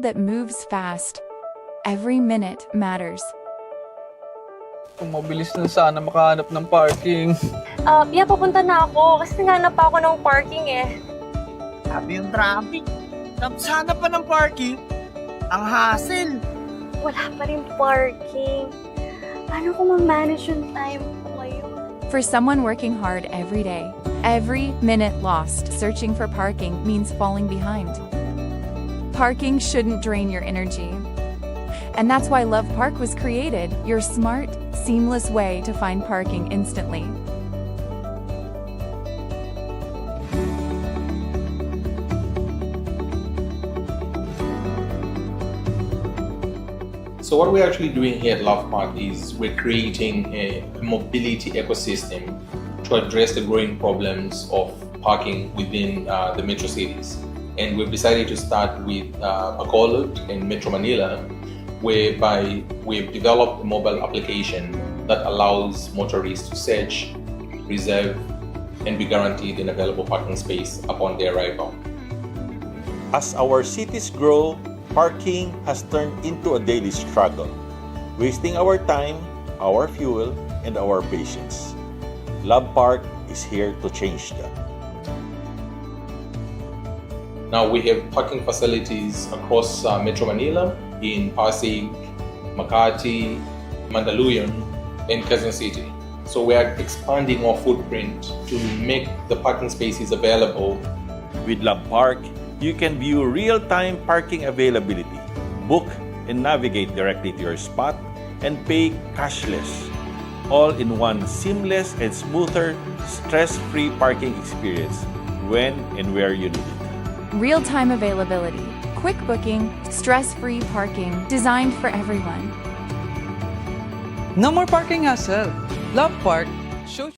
that moves fast. Every minute matters. Kung mabilis na sana makahanap ng parking. Yeah, papunta na ako kasi naghanap pa ako ng parking eh. Sabi yung traffic. Tapos hanap pa ng parking. Ang hassle. Wala pa rin parking. Paano ko ma-manage yung time ko ngayon? For someone working hard every day, every minute lost searching for parking means falling behind. Parking shouldn't drain your energy. And that's why Love Park was created, your smart, seamless way to find parking instantly. So what we're actually doing here at Love Park is we're creating a mobility ecosystem to address the growing problems of parking within the metro cities. And we've decided to start with Bacolod and Metro Manila, whereby we've developed a mobile application that allows motorists to search, reserve, and be guaranteed an available parking space upon their arrival. As our cities grow, parking has turned into a daily struggle, wasting our time, our fuel, and our patience. Love Park is here to change that. Now we have parking facilities across Metro Manila, in Pasig, Makati, Mandaluyong, and Quezon City. So we are expanding our footprint to make the parking spaces available. With Love Park, you can view real-time parking availability, book and navigate directly to your spot, and pay cashless, all in one seamless and smoother, stress-free parking experience when and where you need it. Real-time availability, quick booking, stress-free parking, designed for everyone. No more parking hassle. Love Park shows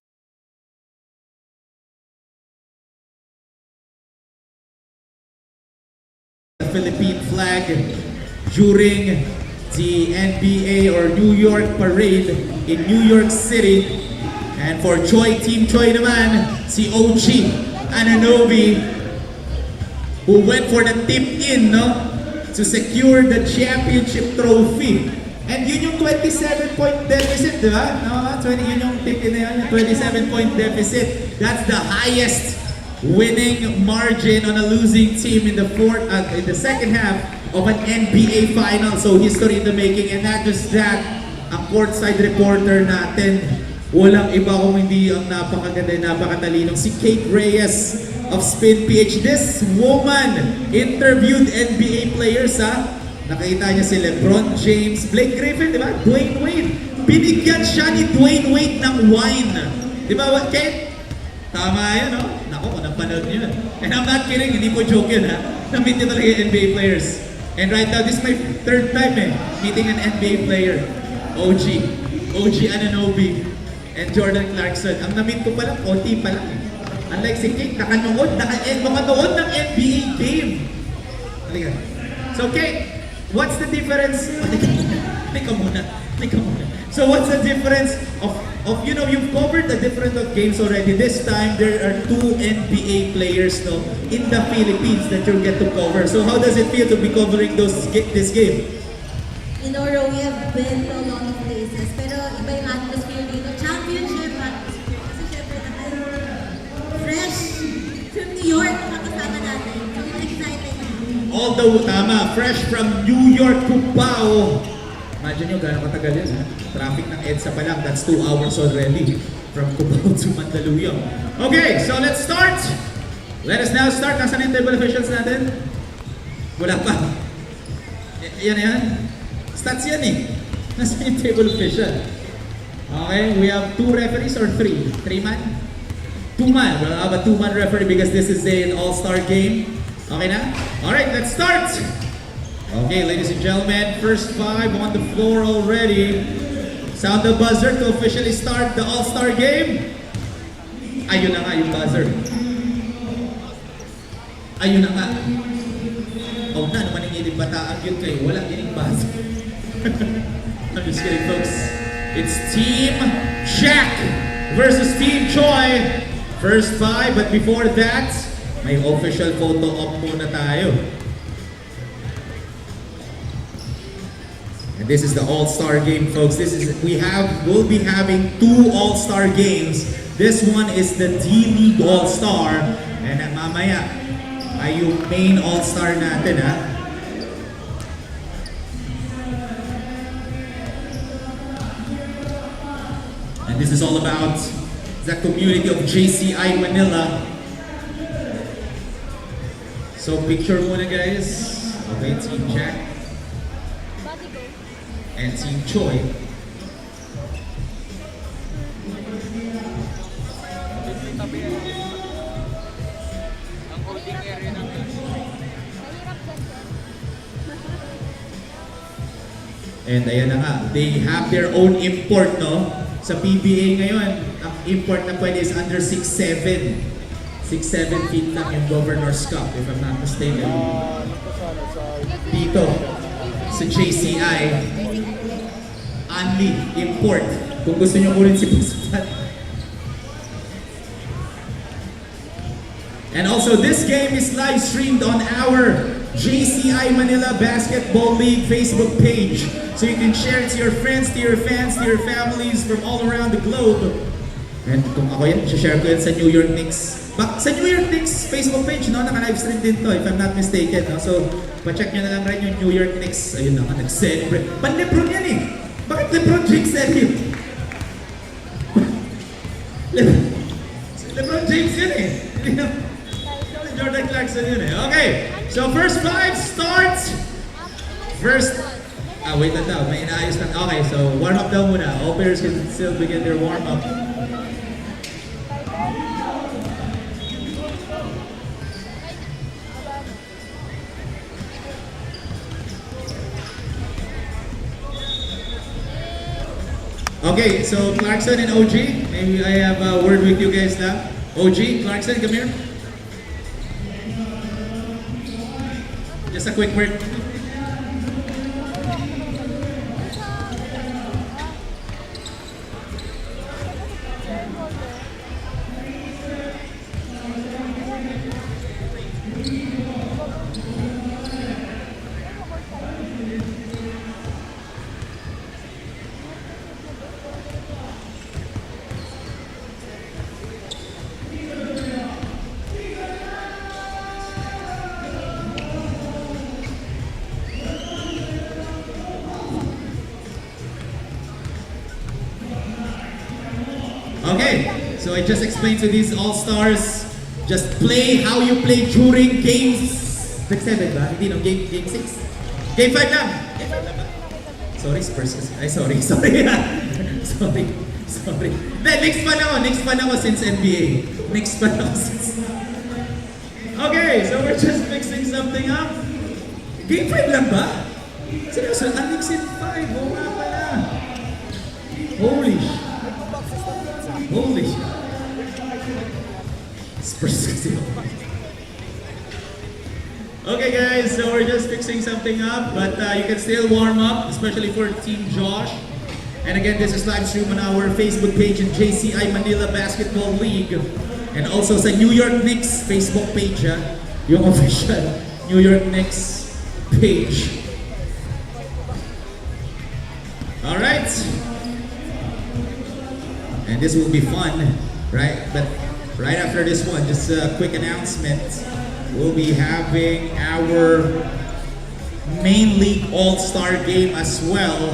the Philippine flag during the NBA or New York parade in New York City. And for Choi, Team Choi naman, si OG Ananobi, who went for the tip-in, no? To secure the championship trophy. And yun yung 27-point deficit, di ba? No, 20, yun yung tip-in na yun, yung 27-point deficit. That's the highest winning margin on a losing team in the second half of an NBA final. So history in the making. And not just that, ang courtside reporter natin, walang iba kung hindi ang napakaganda, napakatalinong si Kate Reyes of Spin PH. This woman interviewed NBA players, ha? Nakita niya si LeBron James, Blake Griffin, di ba? Dwayne Wade. Binigyan siya ni Dwayne Wade ng wine. Di ba, Kate? Tama yan, no? Naku, kung napanood niyo yun. And I'm not kidding, hindi po joke yun, ha? Na-meet niyo talaga yung NBA players. And right now, this is my third time, meeting an NBA player. OG Ananobi, and Jordan Clarkson. Ang na-meet ko pa lang, konti pa lang. Unlike si Kate, nakanood ng NBA game. Halika. So Kate, what's the difference? Teka muna. So what's the difference of you've covered a different of games already. This time there are 2 NBA players in the Philippines that you get to cover. So how does it feel to be covering this game? In Oro, we have been to a lot of places, pero iba yung atmosphere dito. Championship atmosphere. Kasi syempre fresh from New York ang kasama natin. So it's exciting. Although, tama, fresh from New York to Pao. Imagine nyo gano'ng katagal yun, ha? Traffic ng EDSA pa lang, that's 2 hours already from Cubao to Mandaluyong. Okay, so let's start! Let us now start. Nasaan yung table officials natin? Wala pa. Yan. Stats yan eh. Nasaan yung table official? Okay, we have 2 referees or 3? 3-man? 2-man. We'll have a 2-man referee because this is an all-star game. Okay na? Alright, let's start! Okay, ladies and gentlemen, first 5 on the floor already. Sound the buzzer to officially start the all-star game. Ayun na nga yung buzzer. Ayun na nga. Oh na, naman yung iling bataan yun kayo. Walang iling buzzer. I'm just kidding, folks. It's Team Jack versus Team Choi. First 5, but before that, may official photo op muna tayo. And this is the All-Star game, folks. We'll be having 2 All-Star games. This one is the D-League All-Star. And mamaya ay yung main All-Star natin, ha? And this is all about the community of JCI Manila. So picture muna, guys. Okay, Team Jack and Team Choi. And ayan na nga, they have their own import, no? Sa PBA ngayon, ang import na pwede is under 6'7". 6'7" feet lang yung Governor's Cup, if I'm not mistaken. Dito, sa JCI, only import. Kung gusto nyo kunin si Pusutan. And also, this game is live streamed on our JCI Manila Basketball League Facebook page. So you can share it to your friends, to your fans, to your families from all around the globe. And kung ako yan, share ko yan sa New York Knicks. Sa New York Knicks Facebook page, no? Naka-live stream din to, if I'm not mistaken. No? So, pa-check nyo na lang rin yung New York Knicks. Ayun na nga, nag-celebrate. Pan-Lebron yan eh! Bakit Lebron James celebrate? Lebron James yan eh! Jordan Clarkson yun eh. Okay, so first 5 starts. Wait lang daw, may inaayos lang. Okay, so warm up daw muna. All players can still begin their warm up. Okay, so Clarkson and OG, maybe I have a word with you guys now. OG, Clarkson, come here. Just a quick word. Okay, so I just explained to these all-stars, just play how you play during games. Game 7 ba? Hindi no, game 6. Game 5 lang! Game 5 lang ba? Sorry, Spurs. Ay, sorry. sorry. Next fan ako since NBA. Next fan ako since... Okay, so we're just mixing something up. Game 5 lang ba? Seryoso, Unmixed 5. Oo nga pala. Holy shit. Spurs kasi ako. Okay guys, so we're just fixing something up, but you can still warm up, especially for Team Josh. And again, this is live stream on our Facebook page in JCI Manila Basketball League. And also sa New York Knicks Facebook page, yung official New York Knicks page. Alright. And this will be fun, right? But right after this one, just a quick announcement. We'll be having our main league all-star game as well.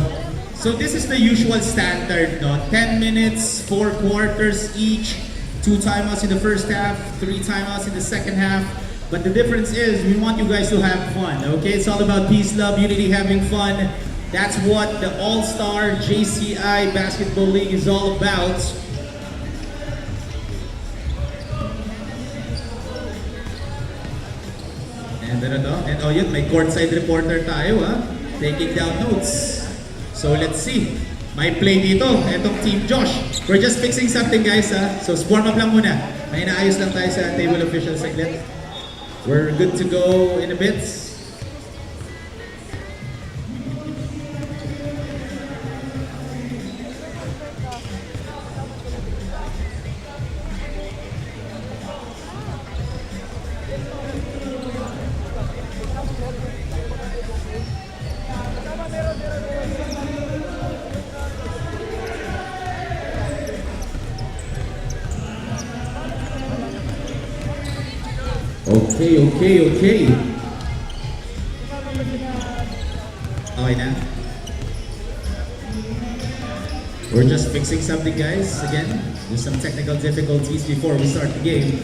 So this is the usual standard, no? 10 minutes, 4 quarters each, 2 timeouts in the first half, 3 timeouts in the second half. But the difference is we want you guys to have fun, okay? It's all about peace, love, unity, having fun. That's what the All-Star JCI Basketball League is all about. And oh yun, may courtside reporter tayo taking down notes. So let's see. May play dito, etong Team Josh. We're just fixing something guys So warm up lang muna. May naayos lang tayo sa table official segment. We're good to go in a bit. Okay. Okay na. We're just fixing something, guys. Again, there's some technical difficulties before we start the game.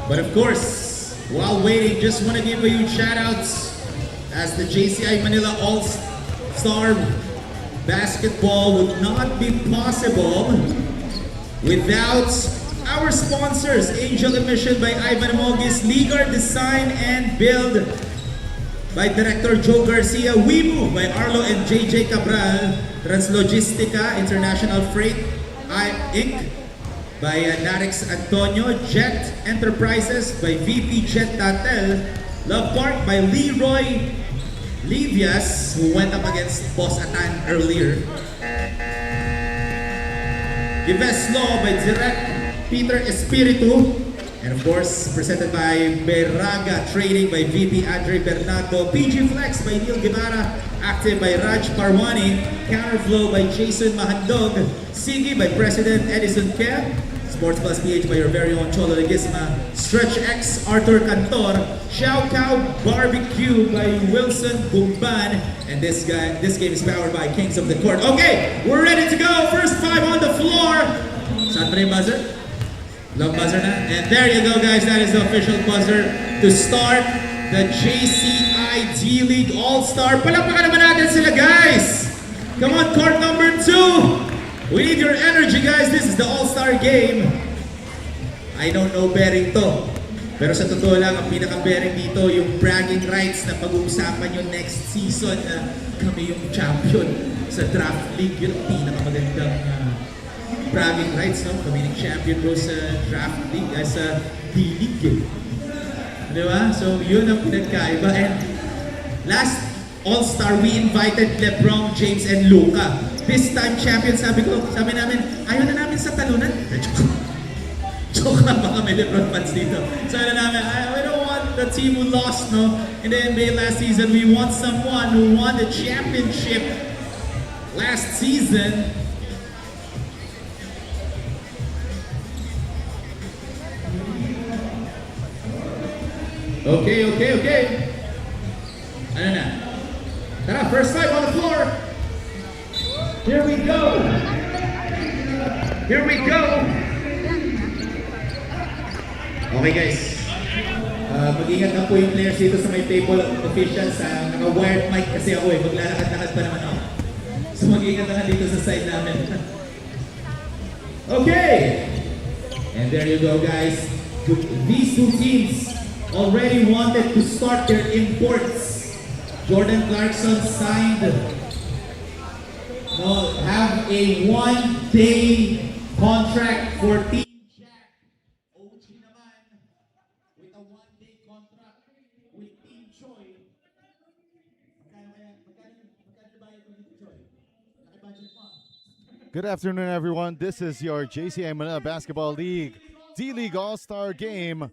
But of course, while waiting, just want to give a huge shout outs as the JCI Manila All-Star Basketball would not be possible without our sponsors, Angel Emission by Ivan Amogis, Ligar Design and Build by Director Joe Garcia, WeMove by Arlo and JJ Cabral, TransLogistica International Freight Inc. by Narix Antonio, Jet Enterprises by VP Jet Tatel, Love Park by Leroy Livias, who went up against Boss Atan earlier. GVES Law by Direct Peter Espiritu, and of course presented by Beraga Trading by VP Andre Bernardo, PG Flex by Neil Guevara, Active by Raj Parwani, Counterflow by Jason Mahandog, Sigi by President Edison Kev, Sports Plus PH by your very own Cholo Legisma, Stretch X Arthur Cantor, Xiao Cow Barbecue by Wilson Bumban, and this game is powered by Kings of the Court. Okay, we're ready to go. First five on the floor. Saan pa rin buzzer? Love buzzer na. And there you go, guys. That is the official buzzer to start the JCI D-League All-Star. Palakpakan naman natin sila, guys. Come on, court number 2. We need your energy, guys. This is the All-Star game. I don't know bearing to. Pero sa totoo lang, ang pinaka-bearing dito, yung bragging rights na pag-uusapan yung next season na kami yung champion sa draft league. Yun ang pinaka-magandang bragging rights, no? Kami yung champion bro sa draft league, sa D-League. Di ba? So, yun ang pinagkaiba. And last All-Star, we invited LeBron James and Luka. This time champion, sabi namin, ayaw na namin sa talunan. Joke lang baka may LeBron fans dito. Sabi na namin, we don't want the team who lost, no? In the NBA last season, we want someone who won the championship last season. Okay. Ano na? Tara, first five on the floor. Here we go. Okay, guys. Mag-ingat na po yung players dito sa may table of officials. Naka-wired mic kasi ako maglalakad-lakad pa naman ako. So mag-ingat na dito sa side namin. Okay. And there you go, guys. These two teams already wanted to start their imports. Jordan Clarkson signed, have a 1-day contract for Team Jack. OG naman with a 1-day contract with Team Choi. Good afternoon, everyone. This is your JCI Manila Basketball League D-League All-Star Game.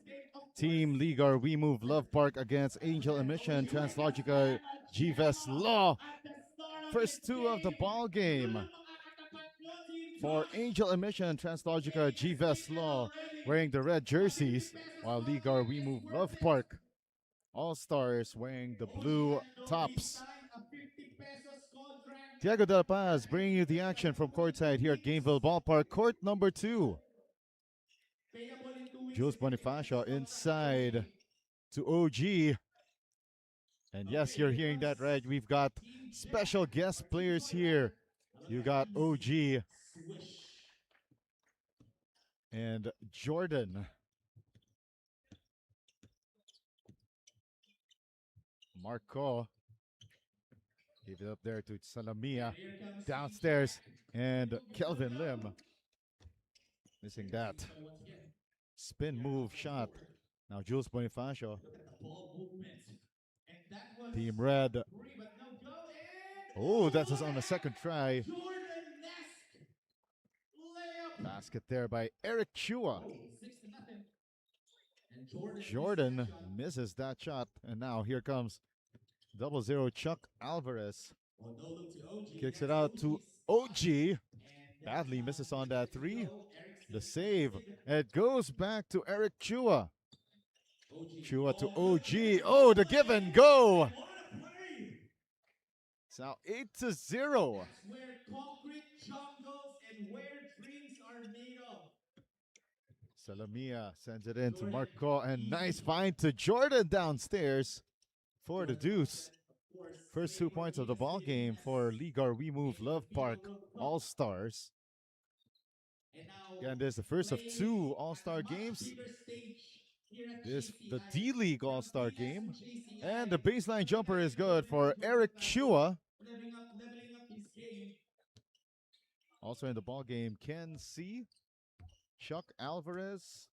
Team Ligar WeMovexLeegarxLuvPark against AngelEmissionxGVES TransLogisticax Law. First two of the ball game for AngelEmissionxGVES TransLogisticax Law wearing the red jerseys, while Ligar WeMovexLeegarxLuvPark All-Stars wearing the blue tops. Diego De La Paz bringing you the action from courtside here at Gameville Ballpark, court number 2. Jules Bonifacio inside to OG. And yes, you're hearing that right. We've got special guest players here. You got OG and Jordan. Marco. Give it up there to Salamia downstairs. And Kelvin Lim. Missing that. Spin move shot. Now Jules Bonifacio. Team Red. Oh, that's on the second try. Basket there by Eric Chua. Jordan misses that shot. And now here comes 0-0 Chuck Alvarez. Kicks it out to OG. Badly misses on that three. The save. It goes back to Eric Chua. Chua to OG. Oh, the give and go. It's now 8-0. That's where concrete jungles and where dreams are made of. Salamia sends it in to Marco, and nice find to Jordan downstairs for the deuce. First 2 points of the ball game for Ligar WeMovexLeegarxLuvPark All-Stars. Again, this is the first of 2 All-Star games. This is the D-League All-Star game. And the baseline jumper is good for Eric Chua. Leveling up his game. Also in the ball game, Ken C, Chuck Alvarez,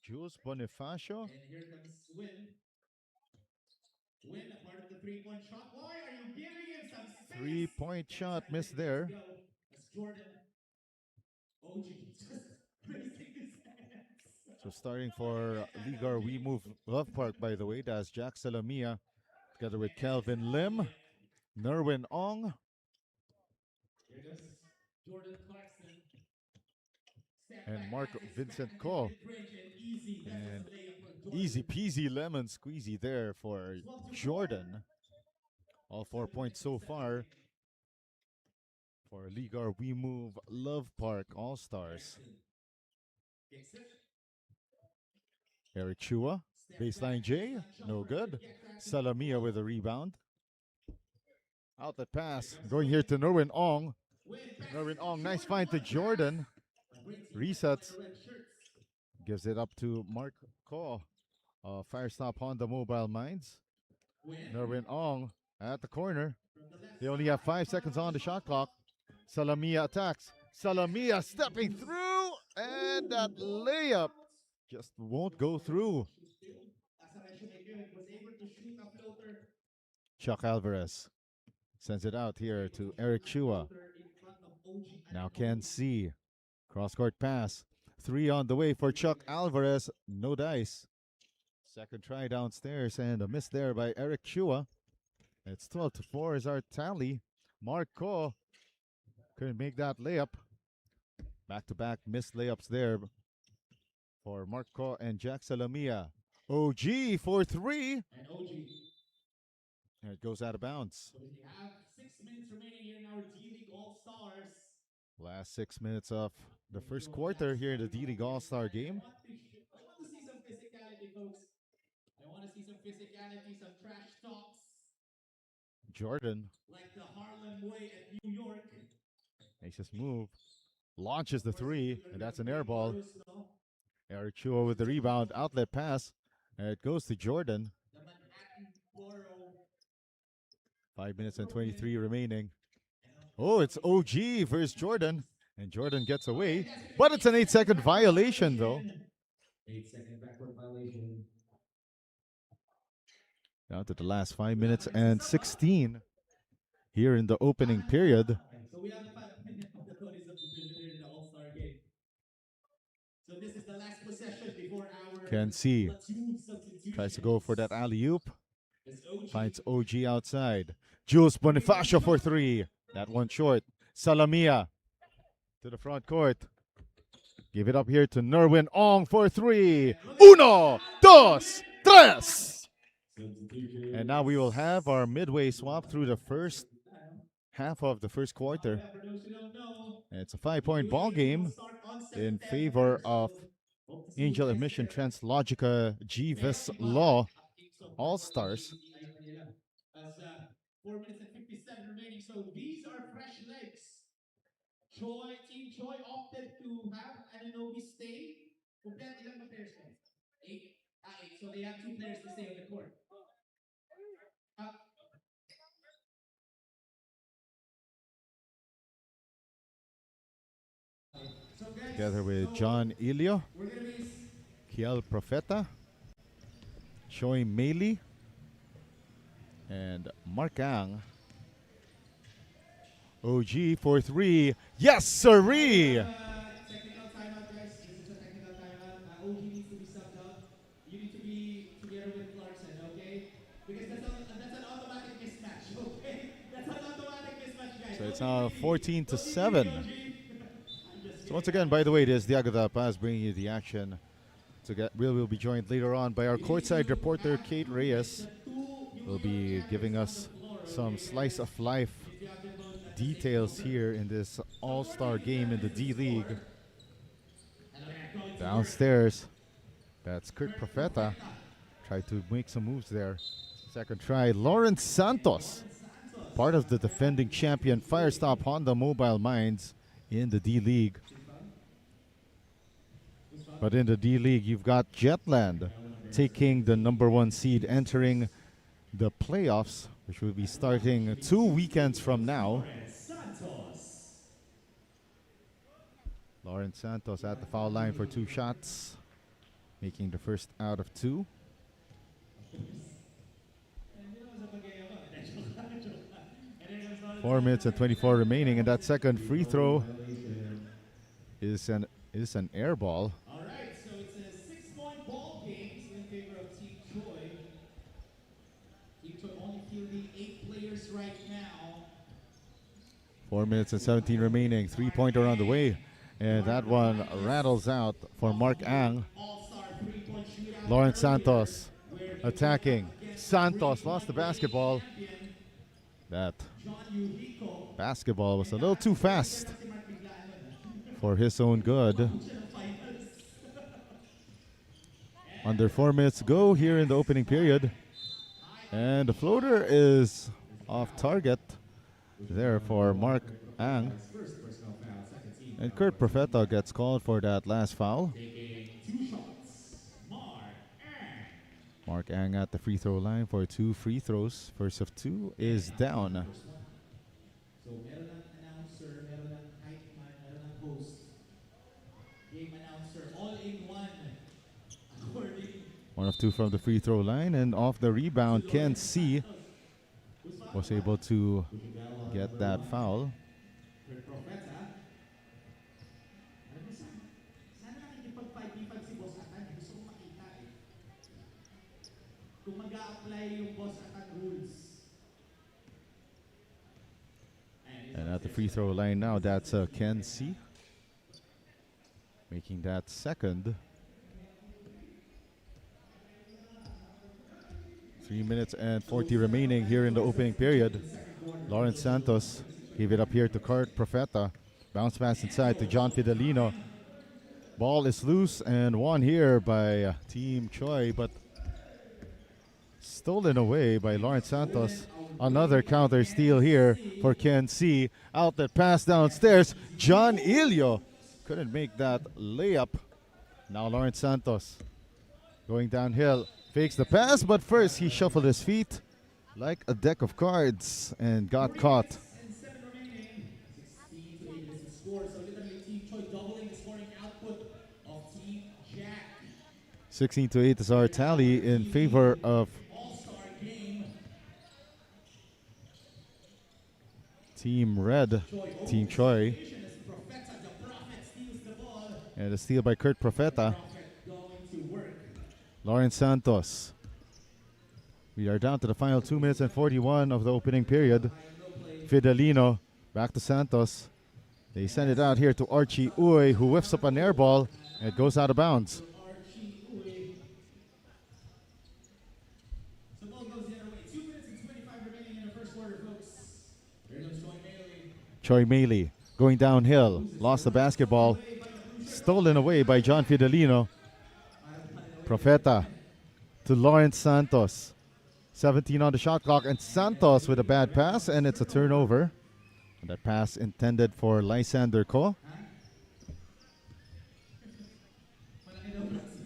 Jules Bonifacio. And here comes Win. Win, a part of the three-point shot. Why are you giving him some space? 3-point shot missed there. As Jordan. OG just raising his hands. So starting for Ligar WeMovexLeegarxLuvPark, by the way, that's Jack Salamia together with Kelvin Lim, Nerwin Ong, Here goes Jordan Clarkson. and Mark Vincent Ko. And easy peasy lemon squeezy there for Jordan. All 4 points so far for Ligar WeMovexLeegarxLuvPark All-Stars. Eric Chua, baseline J, no good. Salamia with a rebound. Outlet pass, going here to Nerwin Ong. Nerwin Ong, nice find to Jordan. Resets. Gives it up to Mark Ko. Firestop Honda Mobile Mines. Nerwin Ong at the corner. They only have 5 seconds on the shot clock. Salamia attacks. Salamia stepping through. And that layup just won't go through. Chuck Alvarez sends it out here to Eric Chua. Now Ken C. Cross-court pass. 3 on the way for Chuck Alvarez. No dice. Second try downstairs and a miss there by Eric Chua. It's 12-4 is our tally. Marco couldn't make that layup. Back-to-back missed layups there for Marco and Jack Salamia. OG for 3. And OG. And it goes out of bounds. So we have 6 minutes remaining here in our D-League All-Stars. Last 6 minutes of the first quarter here in the D-League All-Star game. I want to see some physicality, folks. I want to see some physicality, some trash talks. Jordan. Like the Harlem way at New York. Makes his move. Launches the 3, and that's an air ball. Eric Chua with the rebound. Outlet pass. And it goes to Jordan. The Manhattan Borough. 5 minutes and 23 remaining. Oh, it's OG versus Jordan. And Jordan gets away. But it's an 8-second violation, though. 8-second backward violation. Down to the last 5 minutes and 16 here in the opening period. So we have 5 minutes of the notice of the in the All-Star game. So this is the last possession before our Can see. platoon substitution. Tries to go for that alley-oop. Finds OG outside. Jules Bonifacio for 3. That one short. Salamia to the front court. Give it up here to Nerwin Ong for 3. 1, 2, 3. And now we will have our midway swap through the first half of the first quarter. And it's a 5-point ball game in favor of AngelEmissionxTransLogisticax Law All-Stars. 4 minutes and 57 remaining. So these are fresh legs. Team Choi opted to have Ananobi stay. Complete ilang players na? 8. 8. So they have 2 players to stay on the court. Together with John Ilio, Kiel Profeta, Choi Meili, and Mark Ang. OG for 3. Yes, sirree! Technical timeout, guys. This is a technical timeout. OG needs to be subbed out. You need to be together with Clarkson, okay? Because that's an automatic mismatch, okay? That's an automatic mismatch, guys. So it's now 14-7. So once again, by the way, this is Diago Da Paz bringing you the action. We'll be joined later on by our courtside reporter, Kate Reyes. Will be giving us some slice of life details here in this all-star game in the D-League. Downstairs, that's Kurt Profeta. Tried to make some moves there. Second try, Lawrence Santos, part of the defending champion Firestop Honda Mobile Mines in the D-League. But in the D-League, you've got Jetland taking the #1 seed, entering the playoffs, which will be starting 2 weekends from now. Lawrence Santos at the foul line for 2 shots, making the first out of 2. Four minutes and 24 remaining, and that second free throw is an air ball. All right, so it's a 6-point ball game in favor of Team Choi. Team Choi only fielding 8 players right now. 4 minutes and 17 remaining. 3-pointer on the way. And that one rattles out for Mark Ang. Lawrence Santos attacking. Santos lost the basketball. That basketball was a little too fast for his own good. Under 4 minutes to go here in the opening period. And the floater is off target there for Mark Ang. And Kurt Profeta gets called for that last foul. Mark Ang at the free throw line for 2 free throws. First of 2 is down. So meron ng announcer, meron ng hype man, meron ng host. Game announcer, all in one. According 1 of 2 from the free throw line, and off the rebound, Ken C was able to get that foul. Sana nakikipag-5v5 si Boss Atan. Gusto kong makita eh. Kung mag-a-apply yung Boss Atan rules. And at the free throw line now, that's Ken C, making that second. 3 minutes and 40 remaining here in the opening period. Lawrence Santos gave it up here to Kurt Profeta. Bounce pass inside to John Fidelino. Ball is loose and won here by Team Choi, but stolen away by Lawrence Santos. Another counter steal here for Ken C. Outlet pass downstairs. John Ilio couldn't make that layup. Now Lawrence Santos going downhill. Fakes the pass, but first he shuffled his feet like a deck of cards and got caught. 16-8 is our tally in favor of Team Red, Team Choi. And a steal by Kurt Profeta. Lawrence Santos. We are down to the final 2 minutes and 41 of the opening period. Fidelino back to Santos. They send it out here to Archie Uy, who whiffs up an air ball. It goes out of bounds. Choi Meili going downhill. Lost the basketball. Stolen away by John Fidelino. Profeta to Lawrence Santos. 17 on the shot clock, and Santos with a bad pass, and it's a turnover. And that pass intended for Lysander Ko.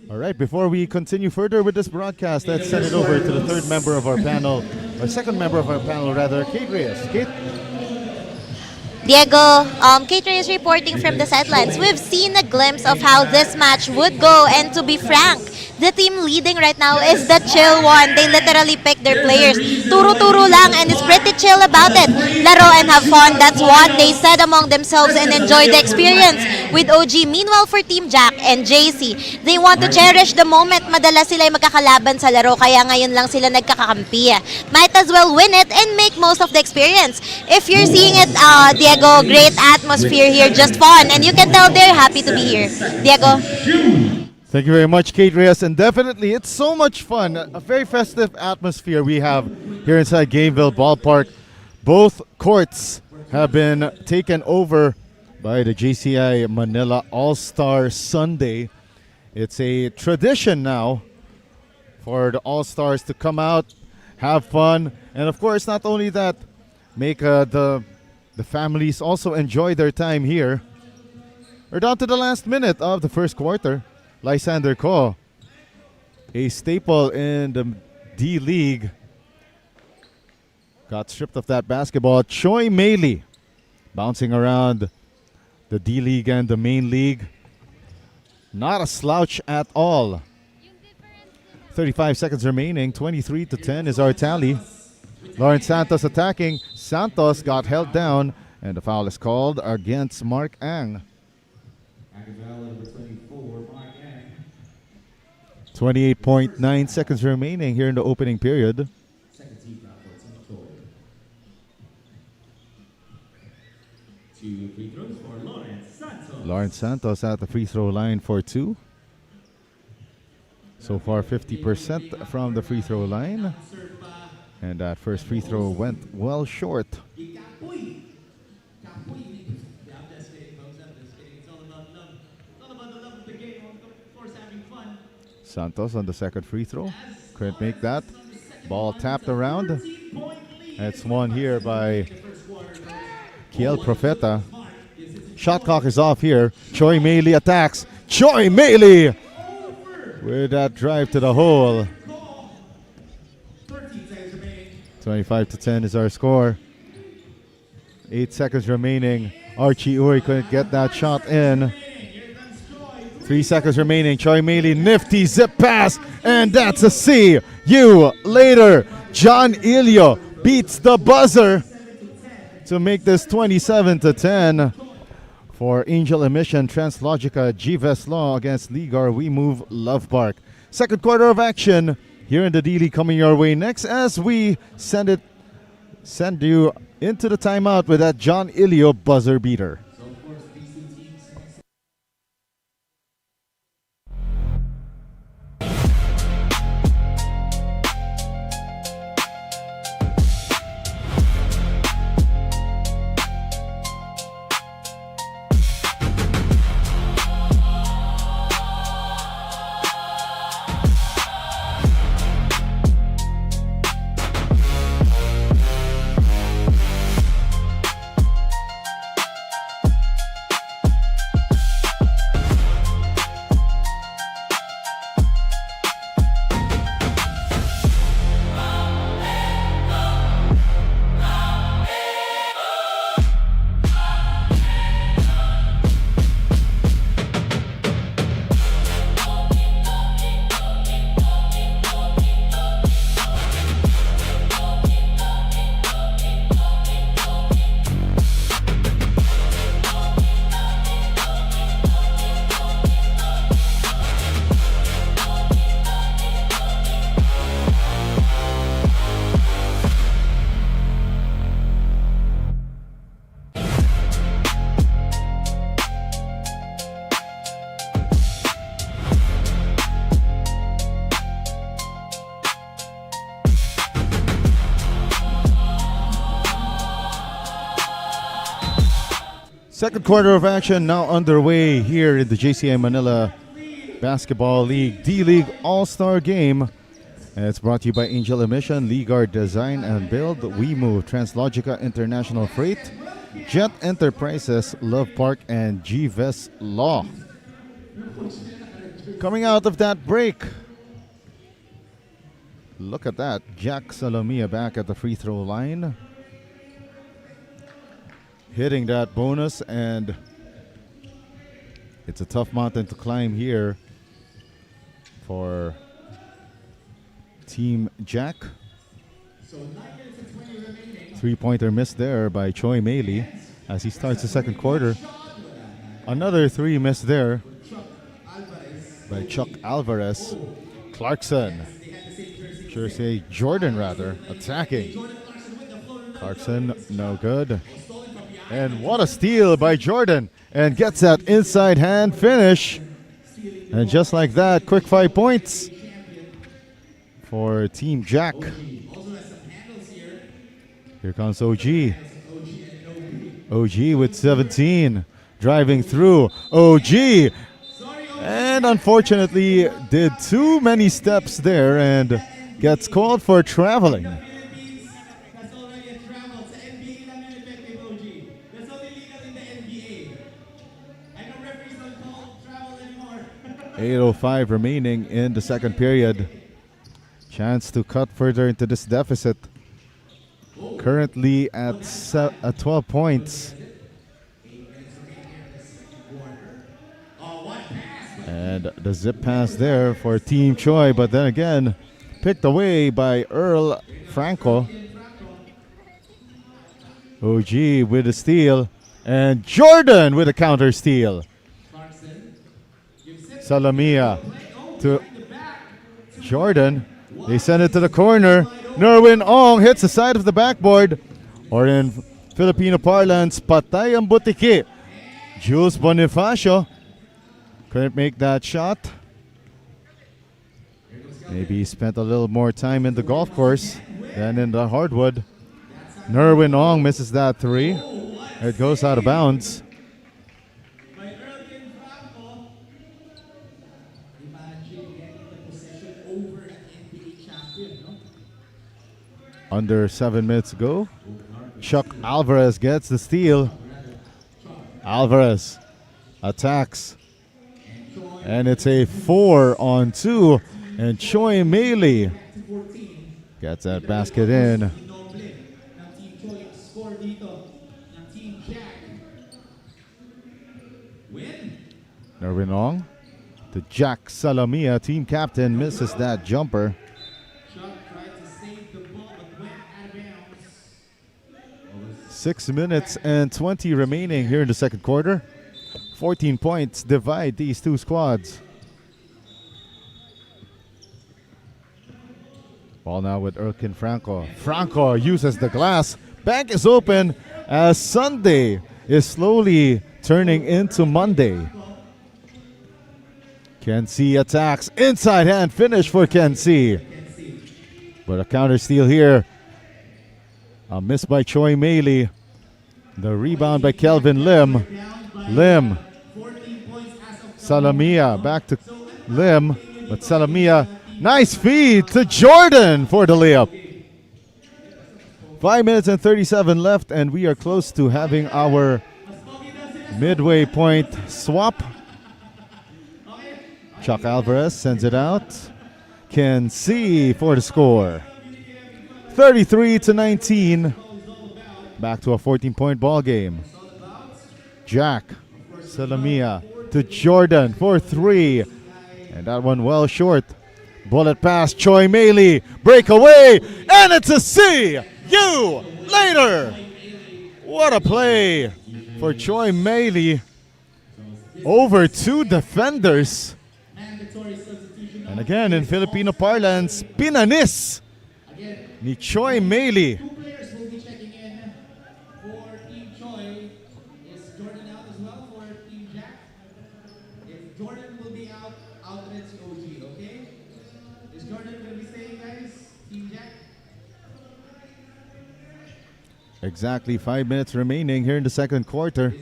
All right, before we continue further with this broadcast, let's send it over to the third member of our panel, or second member of our panel rather, Kate Reyes. Kate? Diego, Kate Reyes reporting from the sidelines. We've seen a glimpse of how this match would go, and to be frank, the team leading right now is the chill one. They literally pick their players. Turo-turo lang and it's pretty chill about it. Laro and have fun. That's what they said among themselves and enjoy the experience with OG. Meanwhile, for Team Jack and JC, they want to cherish the moment. Madalas sila ay magkakalaban sa laro kaya ngayon lang sila nagkakakampi. Might as well win it and make most of the experience. If you're seeing it, Diego, great atmosphere here, just fun. And you can tell they're happy to be here. Diego? Thank you very much, Kate Reyes. And definitely, it's so much fun. A very festive atmosphere we have here inside Gameville Ballpark. Both courts have been taken over by the JCI Manila All-Star Sunday. It's a tradition now for the All-Stars to come out, have fun, and of course, not only that, make the families also enjoy their time here. We're down to the last minute of the first quarter. Lysander Ko, a staple in the D-League, got stripped of that basketball. Choi Meili bouncing around the D-League and the main league. Not a slouch at all. 35 seconds remaining. 23-10 is our tally. Lawrence Santos attacking. Santos got held down, and the foul is called against Mark Ang. 28.9 seconds remaining here in the opening period. Lawrence Santos at the free throw line for two. So far 50% from the free throw line. And that first free throw went well short. Santos on the second free throw. Couldn't make that. Ball tapped around. It's won here by Kiel Profeta. Shot clock is off here. Choi Meili attacks. Choi Meili with that drive to the hole. 25-10 is our score. 8 seconds remaining. Archie Uri couldn't get that shot in. 3 seconds remaining. Choi Meili, nifty zip pass, and that's a see you later. John Ilio beats the buzzer to make this 27-10 for Angel Emission TransLogisticax Law against Ligar WeMovexLeegarxLuvPark. Second quarter of action here in the D-League coming your way next as we send you into the timeout with that John Ilio buzzer beater. Second quarter of action now underway here in the JCI Manila Basketball League D-League All-Star Game. And it's brought to you by Angel Emission, Ligar Design and Build, WeMove, TransLogica International Freight, Jet Enterprises, Love Park, and GVES Law. Coming out of that break, look at that. Jack Salomia back at the free throw line, hitting that bonus, and it's a tough mountain to climb here for Team Jack. 3-pointer missed there by Choi Meili as he starts the second quarter. Another 3 missed there by Chuck Alvarez. Clarkson, sure say Jordan rather, attacking. Clarkson, no good. And what a steal by Jordan, and gets that inside hand finish. And just like that, quick 5 points for Team Jack. Here comes OG. OG with 17, driving through. OG, and unfortunately did too many steps there and gets called for traveling. 8:05 remaining in the second period. Chance to cut further into this deficit. Currently at 12 points. And the zip pass there for Team Choi, but then again, picked away by Earl Franco. OG with a steal, and Jordan with a counter steal. Salamia to Jordan. They send it to the corner. Nerwin Ong hits the side of the backboard, or in Filipino parlance, patay ang butiki. Jules Bonifacio couldn't make that shot. Maybe he spent a little more time in the golf course than in the hardwood. Nerwin Ong misses that 3. It goes out of bounds. Under 7 minutes to go. Chuck Alvarez gets the steal. Alvarez attacks. And it's a 4-on-2. And Choi Meili gets that basket in. Nerwin Ong to Jack Salamia. Team captain misses that jumper. 6 minutes and 20 remaining here in the second quarter. 14 points divide these two squads. Ball now with Erkin Franco. Franco uses the glass. Bank is open as Sunday is slowly turning into Monday. Ken C attacks. Inside hand finish for Ken C. But a counter steal here. A miss by Choi Meili. The rebound by Kelvin Lim. Lim. Salamia back to Lim. But Salamia, nice feed to Jordan for the layup. 5 minutes and 37 left, and we are close to having our midway point swap. Chuck Alvarez sends it out. Ken C for the score. 33-19. Back to a 14-point ball game. Jack Salamia to Jordan for 3. And that one well short. Bullet pass, Choi Meili. Breakaway, and it's a see you later. What a play for Choi Meili. Over 2 defenders. And again, in Filipino parlance, pinanis ni Choi Meili. Exactly 5 minutes remaining here in the second quarter.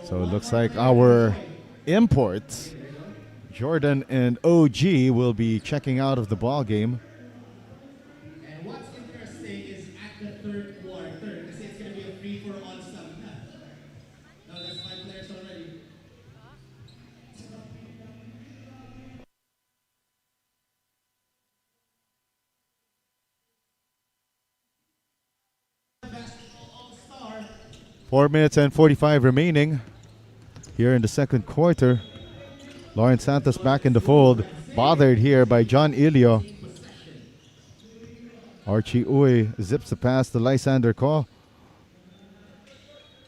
So it looks like our imports, Jordan and OG, will be checking out of the ball game. And what's interesting is at the third quarter, kasi it's going to be a free-for-all sub na. No, that's 5 players already. Basketball All-Star. 4 minutes and 45 remaining. here in the second quarter. Lawrence Santos back in the fold. Bothered here by John Ilio. Archie Uy zips the pass to Lysander Ko.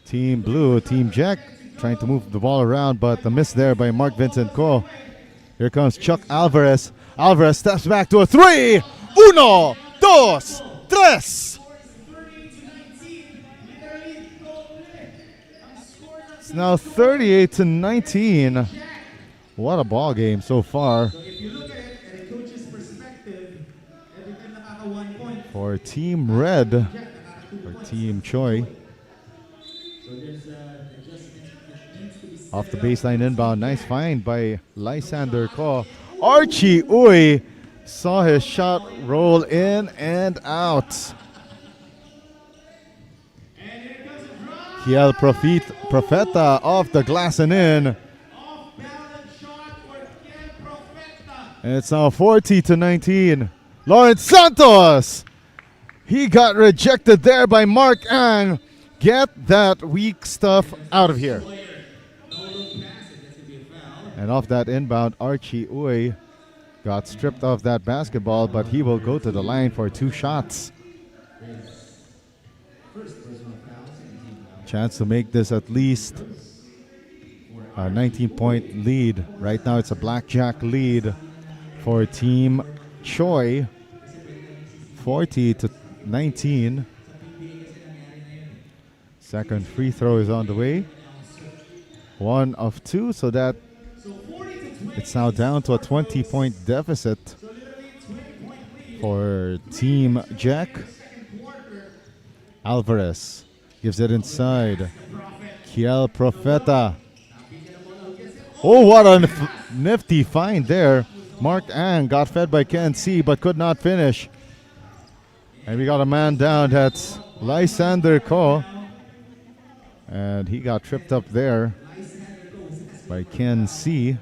Team Blue, Team Jack trying to move the ball around, but the miss there by Mark Vincent Ko. Here comes Chuck Alvarez. Alvarez steps back to a three. Uno, dos, tres. It's now 38-19. What a ball game so far. For Team Red, or Team Choi. Off the baseline inbound. Nice find by Lysander Ko. Archie Uy saw his shot roll in and out. Kiel Profeta off the glass and in. And it's now 40-19. Lawrence Santos! He got rejected there by Mark Ang. Get that weak stuff out of here. And off that inbound, Archie Uy got stripped of that basketball, but he will go to the line for 2 shots. Chance to make this at least a 19-point lead. Right now it's a blackjack lead for Team Choi. 40-19. Second free throw is on the way. 1 of 2, so that it's now down to a 20-point deficit for Team Jack. Alvarez gives it inside. Kiel Profeta. Oh, what a nifty find there. Mark Ang got fed by Ken C, but could not finish. And we got a man down. That's Lysander Ko. And he got tripped up there by Ken C.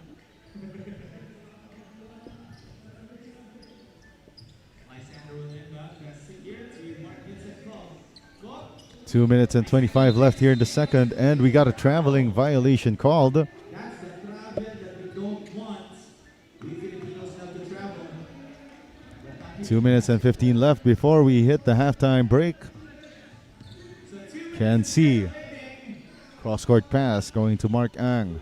Two minutes and 25 left here in the second, and we got a traveling violation called. 2 minutes and 15 left before we hit the halftime break. Can see. Cross-court pass going to Mark Ang.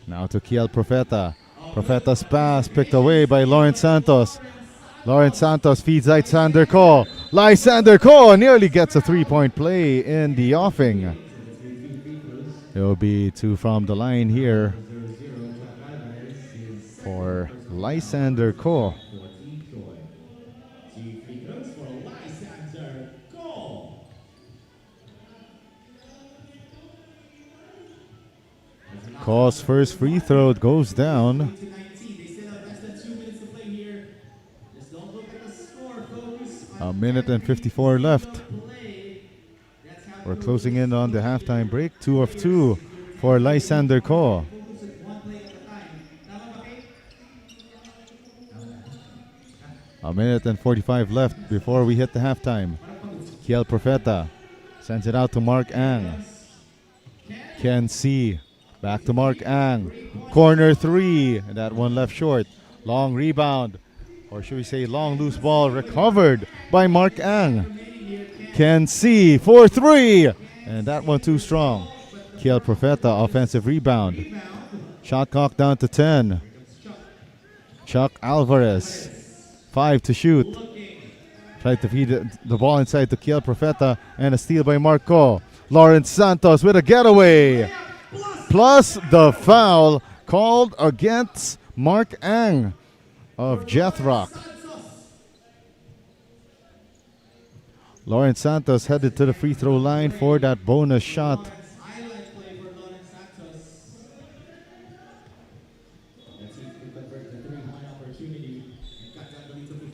Now to Kiel Profeta. Profeta's pass picked away by Lawrence Santos. Lawrence Santos feeds Lysander Ko. Lysander Ko nearly gets a 3-point play in the offing. It will be 2 from the line here for Lysander Ko. Ko's first free throw goes down. A minute and 54 left. We're closing in on the halftime break. 2 of 2 for Lysander Ko. A minute and 45 left before we hit the halftime. Kiel Profeta sends it out to Mark Ang. Ken C. Back to Mark Ang. Corner 3. And that one left short. Long rebound. Or should we say long loose ball recovered by Mark Ang. Ken C. for 3. And that one too strong. Kiel Profeta offensive rebound. Shot clock down to 10. Chuck Alvarez. 5 to shoot. Tried to feed the ball inside to Kiel Profeta. And a steal by Mark Ko. Lawrence Santos with a getaway. Plus the foul called against Mark Ang of Jethrock. Lawrence Santos headed to the free throw line for that bonus shot.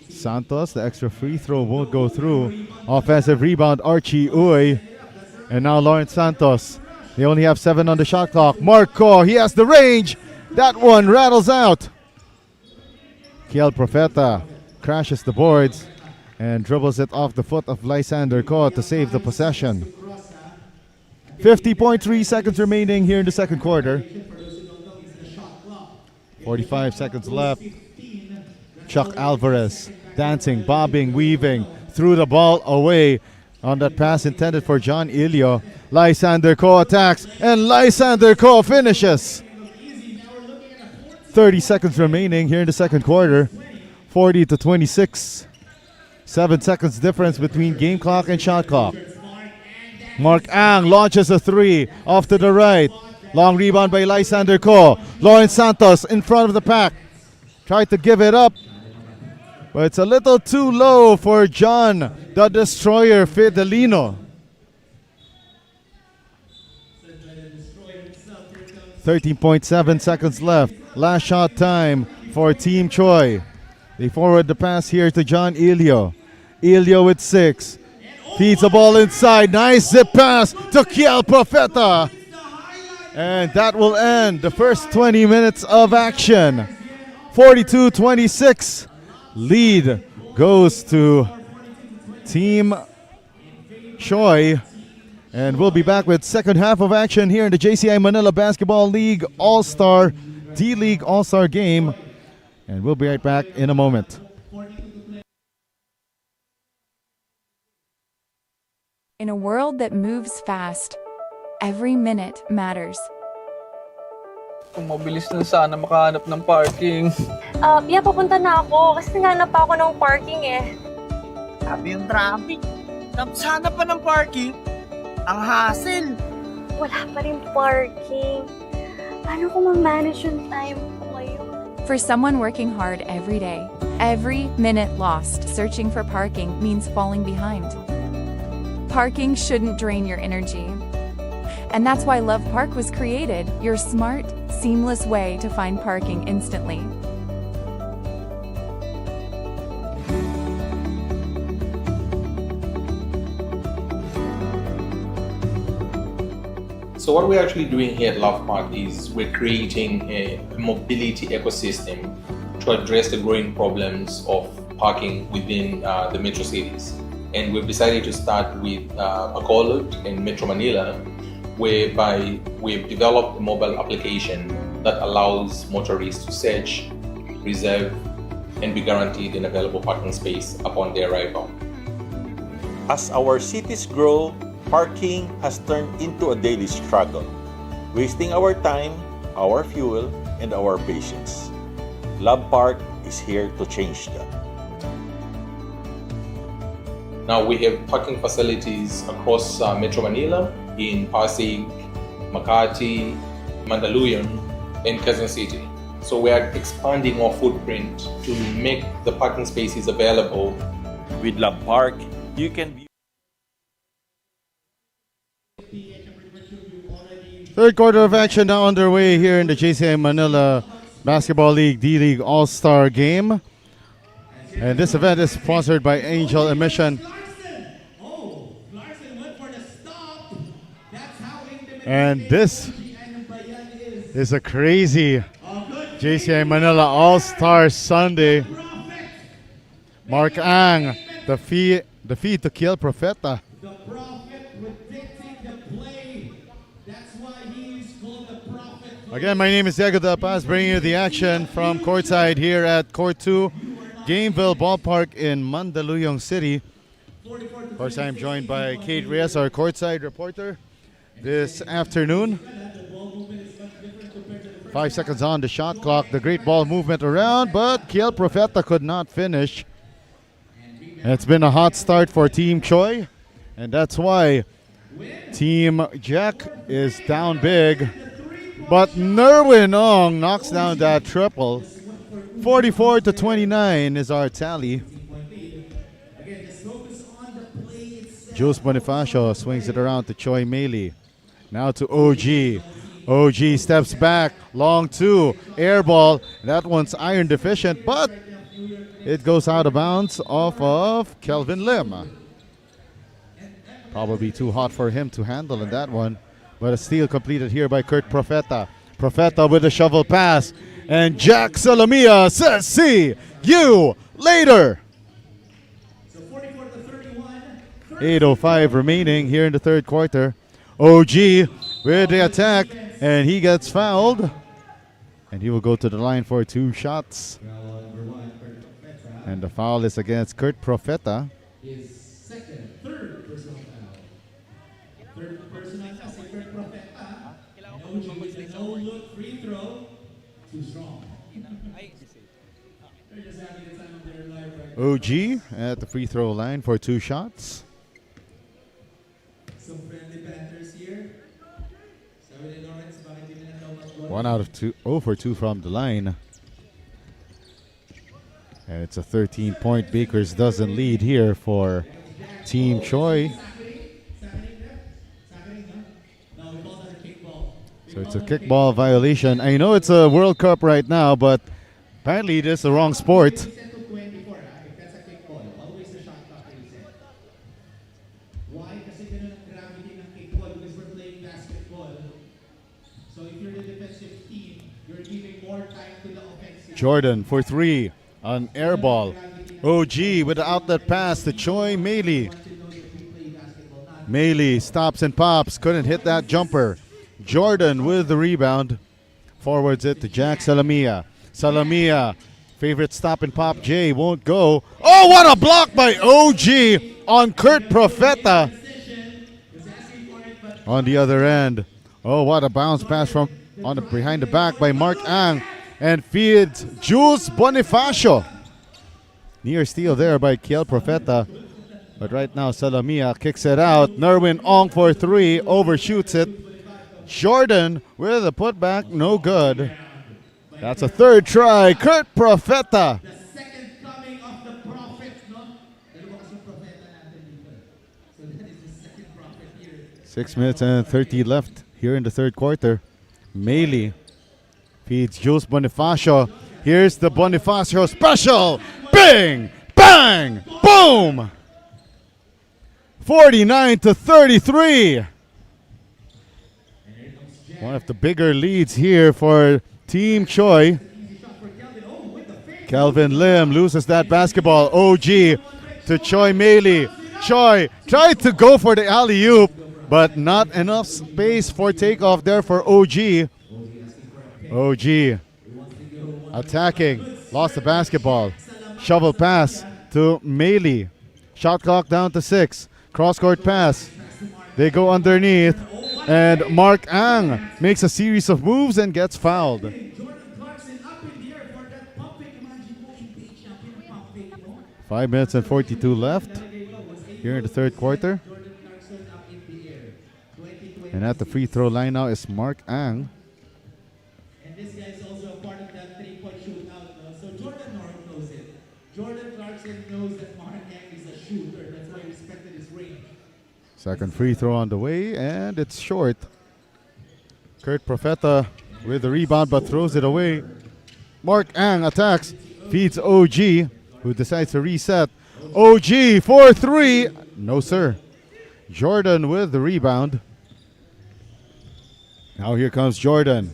Santos, the extra free throw won't go through. Offensive rebound, Archie Uy. And now Lawrence Santos. They only have 7 on the shot clock. Mark Ko, he has the range. That one rattles out. Kiel Profeta crashes the boards and dribbles it off the foot of Lysander Ko to save the possession. 50.3 seconds remaining here in the second quarter. 45 seconds left. Chuck Alvarez dancing, bobbing, weaving, threw the ball away on that pass intended for John Ilio. Lysander Ko attacks, and Lysander Ko finishes. 30 seconds remaining here in the second quarter. 40-26. 7 seconds difference between game clock and shot clock. Mark Ang launches a three off to the right. Long rebound by Lysander Ko. Lawrence Santos in front of the pack. Tried to give it up, but it's a little too low for John, the Destroyer Fidelino. 13.7 seconds left. Last shot time for Team Choi. They forward the pass here to John Ilio. Ilio with 6. Feeds the ball inside. Nice zip pass to Kiel Profeta. And that will end the first 20 minutes of action. 42-26. Lead goes to Team Choi. And we'll be back with second half of action here in the JCI Manila Basketball League All-Star D-League All-Star game. And we'll be right back in a moment. In a world that moves fast, every minute matters. Kung mabilis na sana makahanap ng parking. Yeah, papunta na ako kasi naghanap pa ako ng parking eh. Sabi yung traffic. Tapos hanap pa ng parking. Ang hassle. Wala pa rin parking. Paano ko ma-manage yung time ko ngayon? For someone working hard every day, every minute lost searching for parking means falling behind. Parking shouldn't drain your energy. And that's why Love Park was created, your smart, seamless way to find parking instantly. So what we're actually doing here at Love Park is we're creating a mobility ecosystem to address the growing problems of parking within the metro cities. And we've decided to start with Bacolod in Metro Manila, whereby we've developed a mobile application that allows motorists to search, reserve, and be guaranteed an available parking space upon their arrival. As our cities grow, parking has turned into a daily struggle, wasting our time, our fuel, and our patience. Love Park is here to change that. Now we have parking facilities across Metro Manila, in Pasig, Makati, Mandaluyong, and Quezon City. So we are expanding our footprint to make the parking spaces available. With Love Park, you can view Third quarter of action now underway here in the JCI Manila Basketball League D-League All-Star game. And this event is sponsored by Angel Emission. And this is a crazy JCI Manila All-Star Sunday. Mark Ang, the feed to Kiel Profeta. Again, my name is Diego De La Paz, bringing you the action from courtside here at Court 2, Gameville Ballpark in Mandaluyong City. Of course, I am joined by Kate Reyes, our courtside reporter, this afternoon. 5 seconds on the shot clock. The great ball movement around, but Kiel Profeta could not finish. It's been a hot start for Team Choi, and that's why Team Jack is down big. But Nerwin Ong knocks down that triple. 44-29 is our tally. Jules Bonifacio swings it around to Choi Meili. Now to OG. OG steps back. Long two. Air ball. That one's iron deficient, but it goes out of bounds off of Kelvin Lim. Probably too hot for him to handle in that one. But a steal completed here by Kurt Profeta. Profeta with a shovel pass. And Jack Salamia says, see you later. 8:05 remaining here in the third quarter. OG with the attack, and he gets fouled. And he will go to the line for 2 shots. And the foul is against Kurt Profeta. Third personal foul. Third personal foul si Kurt Profeta. And OG with a no-look free throw. Too strong. They're just having the time of their life right now. OG at the free throw line for 2 shots. Some friendly banters here. Sabi ni Lawrence, bakit yun na daw mas 1 out of 2, 0 for 2 from the line. And it's a 13-point Bakers dozen lead here for Team Choi. So it's a kickball violation. I know it's a World Cup right now, but apparently it is the wrong sport. Why? Kasi ganun ang gravity ng kickball because we're playing basketball. So if you're the defensive team, you're giving more time to the offensive. Jordan for 3 on air ball. OG with the outlet pass to Choi Meili. Meili stops and pops. Couldn't hit that jumper. Jordan with the rebound. Forwards it to Jack Salamia. Salamia, favorite stop and pop J, won't go. Oh, what a block by OG on Kurt Profeta. On the other end. Oh, what a bounce pass from on the behind the back by Mark Ang. And feeds Jules Bonifacio. Near steal there by Kiel Profeta. But right now, Salamia kicks it out. Nerwin Ong for 3, overshoots it. Jordan with a putback, no good. That's a 3rd try. Kurt Profeta. The second coming of the prophet, no? Dalawa kasing propeta natin dito. So that is the second prophet here. 6 minutes and 30 left here in the 3rd quarter. Meili feeds Jules Bonifacio. Here's the Bonifacio special. Bing! Bang! Boom! 49-33. One of the bigger leads here for Team Choi. Kelvin Lim loses that basketball. OG to Choi Meili. Choi tried to go for the alley-oop, but not enough space for takeoff there for OG. OG attacking, lost the basketball. Shovel pass to Meili. Shot clock down to 6. Cross-court pass. They go underneath. And Mark Ang makes a series of moves and gets fouled. 5 minutes and 42 left here in the 3rd quarter. And at the free throw line now is Mark Ang. And this guy is also a part of that 3-point shootout. So Jordan knows it. Jordan Clarkson knows that Mark Ang is a shooter. That's why he respected his range. Second free throw on the way, and it's short. Kurt Profeta with the rebound but throws it away. Mark Ang attacks, feeds OG, who decides to reset. OG for 3. No, sir. Jordan with the rebound. Now here comes Jordan.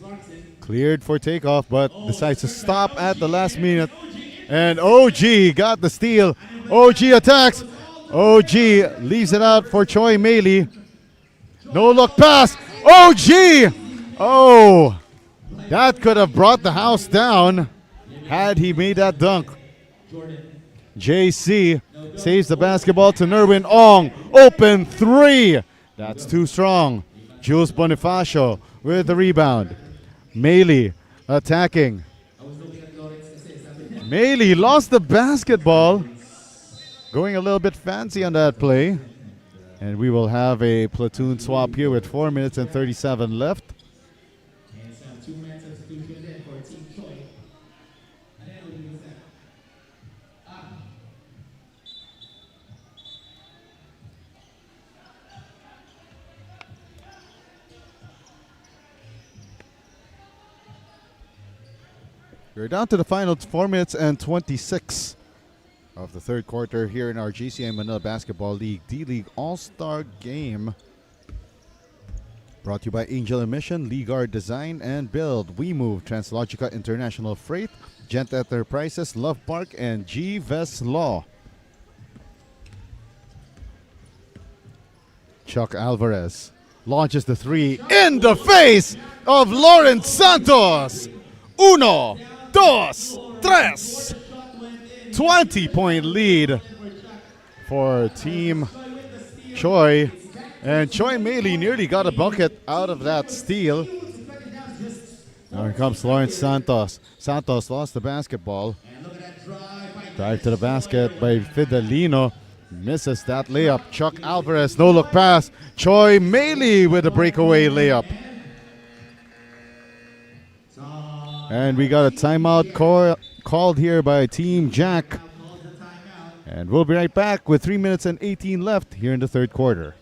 Cleared for takeoff, but decides to stop at the last minute. And OG got the steal. OG attacks. OG leaves it out for Choi Meili. No look pass. OG! Oh, that could have brought the house down had he made that dunk. JC saves the basketball to Nerwin Ong. Open 3. That's too strong. Jules Bonifacio with the rebound. Meili attacking. Meili lost the basketball. Going a little bit fancy on that play. And we will have a platoon swap here with 4 minutes and 37 left. And some 2 minutes substitution there for Team Choi. And then we'll do that. We're down to the final 4 minutes and 26 of the 3rd quarter here in our GCI Manila Basketball League D-League All-Star Game. Brought to you by Angel Emission, Leaguard Design and Build, WeMove, TransLogisticax International Freight, Gent Enterprises, LuvPark, and GVES Law. Chuck Alvarez launches the three in the face of Lawrence Santos. Uno, dos, tres. 20-point lead for Team Choi. And Choi Meili nearly got a bucket out of that steal. Now here comes Lawrence Santos. Santos lost the basketball. Drive to the basket by Fidelino. Misses that layup. Chuck Alvarez, no look pass. Choi Meili with a breakaway layup. And we got a timeout called here by Team Jack. And we'll be right back with 3 minutes and 18 left here in the third quarter.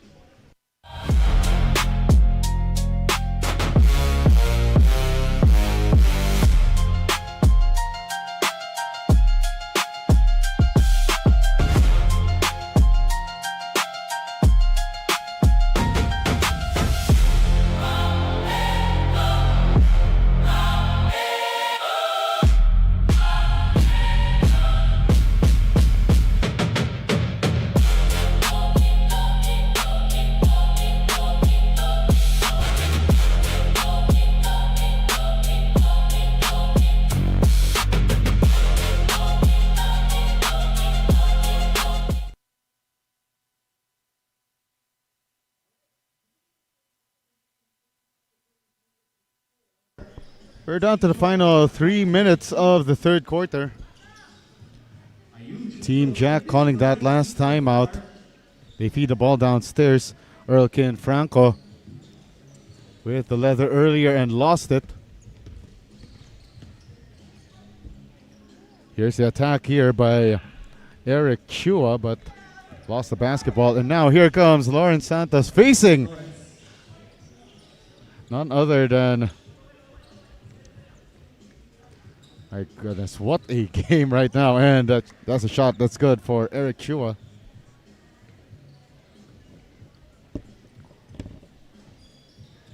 We're down to the final 3 minutes of the third quarter. Team Jack calling that last timeout. They feed the ball downstairs. Earlkin Franco with the leather earlier and lost it. Here's the attack here by Eric Chua, but lost the basketball. And now here comes Lawrence Santos facing none other than... My goodness, what a game right now. And that's a shot that's good for Eric Chua.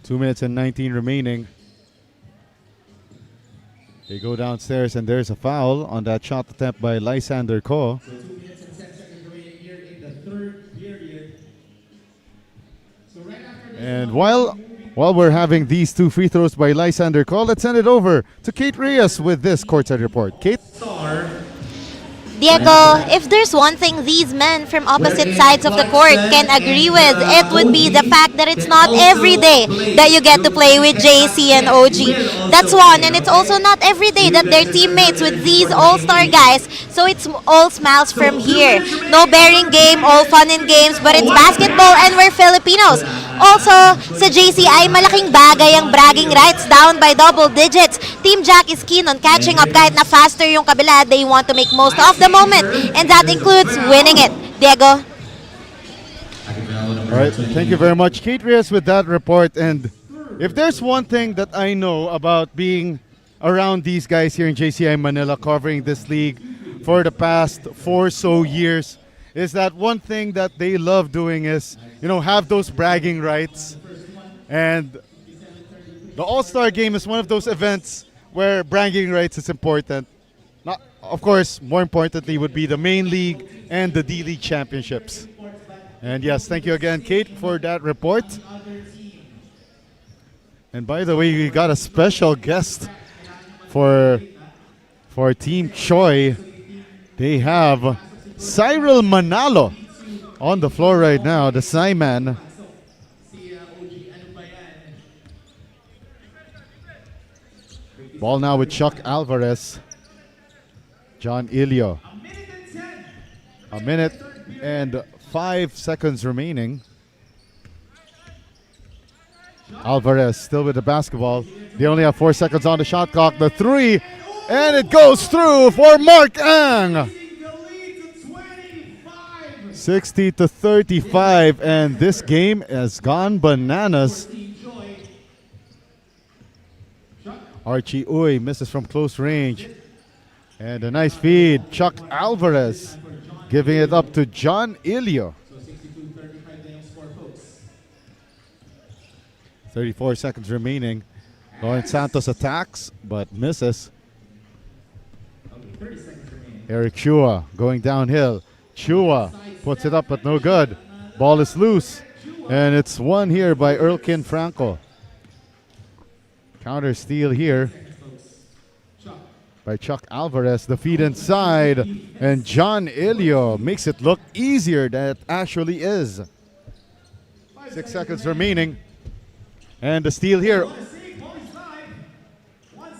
Two minutes and 19 remaining. They go downstairs and there's a foul on that shot attempt by Lysander Ko. So 2 minutes and 10 seconds remaining here in the third period. So right after this, And while we're having these two free throws by Lysander Ko, let's send it over to Kate Reyes with this courtside report. Kate? Diego, if there's one thing these men from opposite sides of the court can agree with, it would be the fact that it's not every day that you get to play with JC and OG. That's one, and it's also not every day that they're teammates with these all-star guys. So it's all smiles from here. No bearing game, all fun and games, but it's basketball and we're Filipinos. Also, sa JC ay malaking bagay ang bragging rights down by double digits. Team Jack is keen on catching up kahit na faster yung kabila. They want to make most of the moment, and that includes winning it. Diego? All right, thank you very much, Kate Reyes, with that report. And if there's one thing that I know about being around these guys here in JCI Manila, covering this league for the past 4 so years, is that one thing that they love doing is, have those bragging rights. And the All-Star Game is one of those events where bragging rights is important. Not, of course, more importantly would be the main league and the D-League championships. And yes, thank you again, Kate, for that report. And by the way, we got a special guest for Team Choi. They have Cyril Manalo on the floor right now, the Cyman. Ball now with Chuck Alvarez. John Ilio. A minute and 5 seconds remaining. Alvarez still with the basketball. They only have 4 seconds on the shot clock. The three, and it goes through for Mark Ang. 60-35, and this game has gone bananas. Archie Uy misses from close range. And a nice feed. Chuck Alvarez giving it up to John Ilio. 34 seconds remaining. Lawrence Santos attacks, but misses. Eric Chua going downhill. Chua puts it up, but no good. Ball is loose. And it's won here by Erlkin Franco. Counter steal here by Chuck Alvarez. The feed inside. And John Ilio makes it look easier than it actually is. 6 seconds remaining. And the steal here.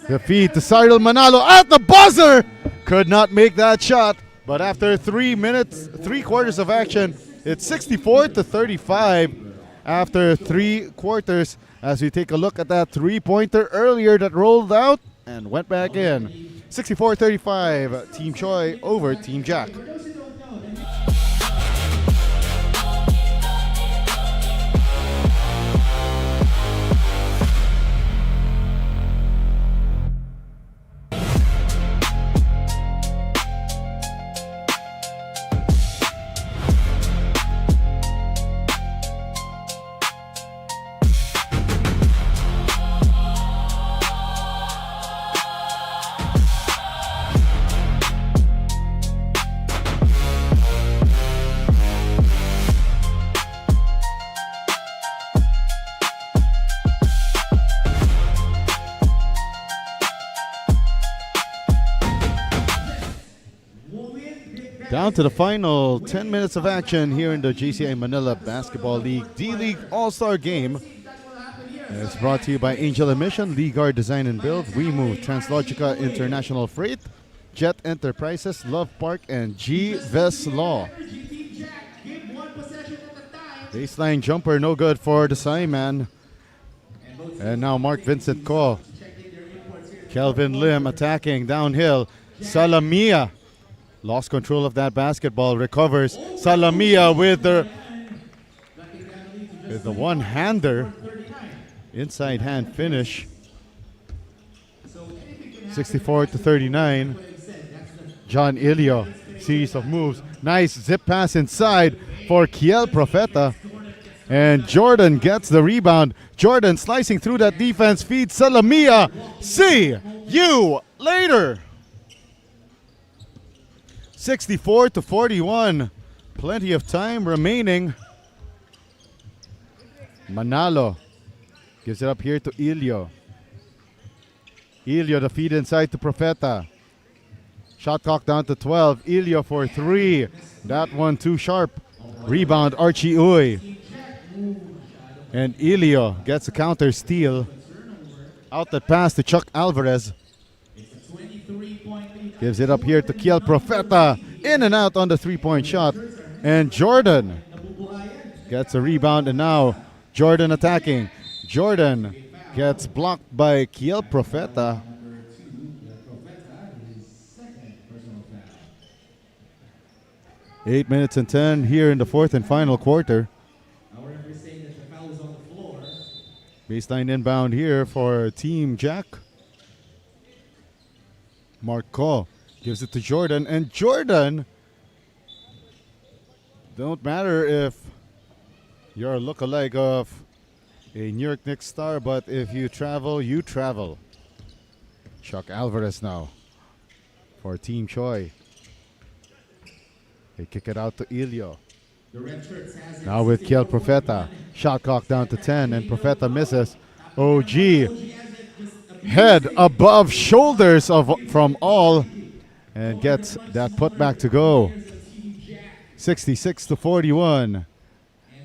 The feed to Cyril Manalo at the buzzer. Could not make that shot. But after 3 minutes, 3 quarters of action, it's 64-35 after 3 quarters. As we take a look at that three-pointer earlier that rolled out and went back in. 64-35, Team Choi over Team Jack. Down to the final 10 minutes of action here in the JCI Manila Basketball League D-League All-Star Game. And it's brought to you by Angel Emission, Leaguard Design and Build, WeMove, TransLogica International Freight, Jet Enterprises, Love Park, and GVES Law. Baseline jumper, no good for the Simon. And now Mark Vincent Ko. Kelvin Lim attacking downhill. Salamia lost control of that basketball, recovers. Salamia with the one-hander. Inside hand finish. 64-39. John Ilio, series of moves. Nice zip pass inside for Kiel Profeta. And Jordan gets the rebound. Jordan slicing through that defense, feeds Salamia. See you later. 64-41. Plenty of time remaining. Manalo gives it up here to Ilio. Ilio the feed inside to Profeta. Shot clock down to 12. Ilio for 3. That one too sharp. Rebound Archie Uy. And Ilio gets a counter steal. Outlet pass to Chuck Alvarez. Gives it up here to Kiel Profeta. In and out on the three-point shot. And Jordan gets a rebound. And now Jordan attacking. Jordan gets blocked by Kiel Profeta. Eight minutes and 10 here in the fourth and final quarter. Baseline inbound here for Team Jack. Marco gives it to Jordan, and Jordan, don't matter if you're a lookalike of a New York Knicks star, but if you travel, you travel. Chuck Alvarez now for Team Choi. They kick it out to Ilio. Now with Kiel Profeta. Shot clock down to 10, and Profeta misses. OG head above shoulders from all, and gets that putback to go. 66-41.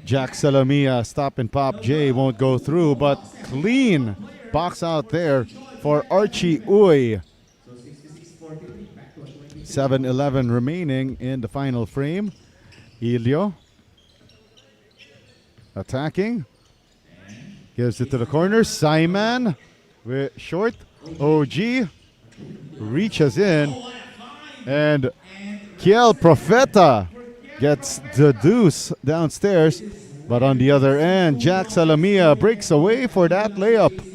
Jack Salamia stop and pop. Jay won't go through, but clean box out there for Archie Uy. 7:11 remaining in the final frame. Ilio attacking. Gives it to the corner. Simon with short. OG reaches in. And Kiel Profeta gets the deuce downstairs. But on the other end, Jack Salamia breaks away for that layup.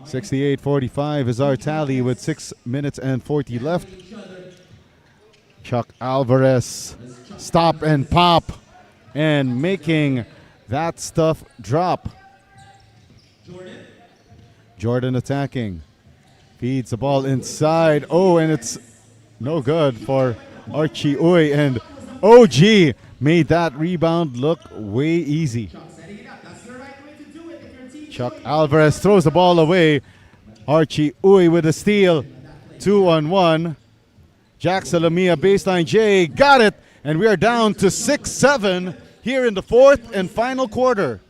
68-45 is our tally with 6 minutes and 40 left. Chuck Alvarez stop and pop and making that stuff drop. Jordan attacking. Feeds the ball inside. Oh, and it's no good for Archie Uy. And OG made that rebound look way easy. Chuck Alvarez throws the ball away. Archie Uy with a steal. 2-on-1. Jack Salamia baseline J got it, and we are down to 6-7 here in the fourth and final quarter.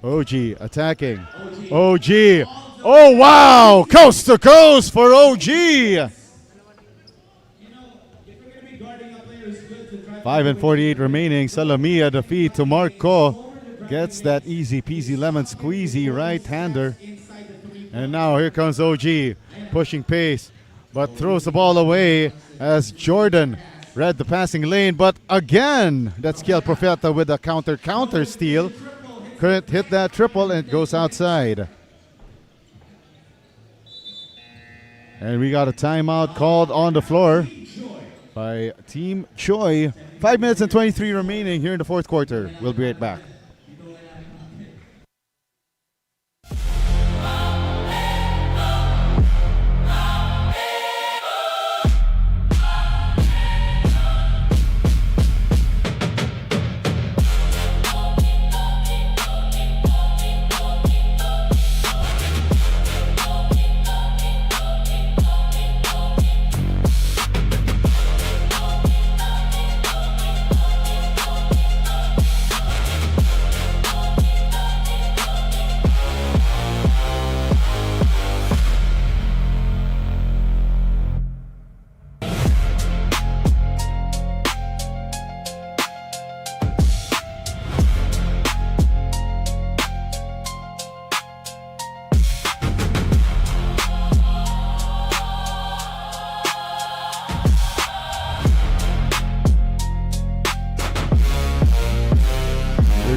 OG attacking. OG. Oh wow! Coast to coast for OG. 5:48 remaining. Salamia the feed to Marco. Gets that easy peasy lemon squeezy right-hander. And now here comes OG pushing pace, but throws the ball away as Jordan read the passing lane. But again, that's Kiel Profeta with a counter steal. Couldn't hit that triple and it goes outside. And we got a timeout called on the floor by Team Choi. 5 minutes and 23 remaining here in the fourth quarter. We'll be right back.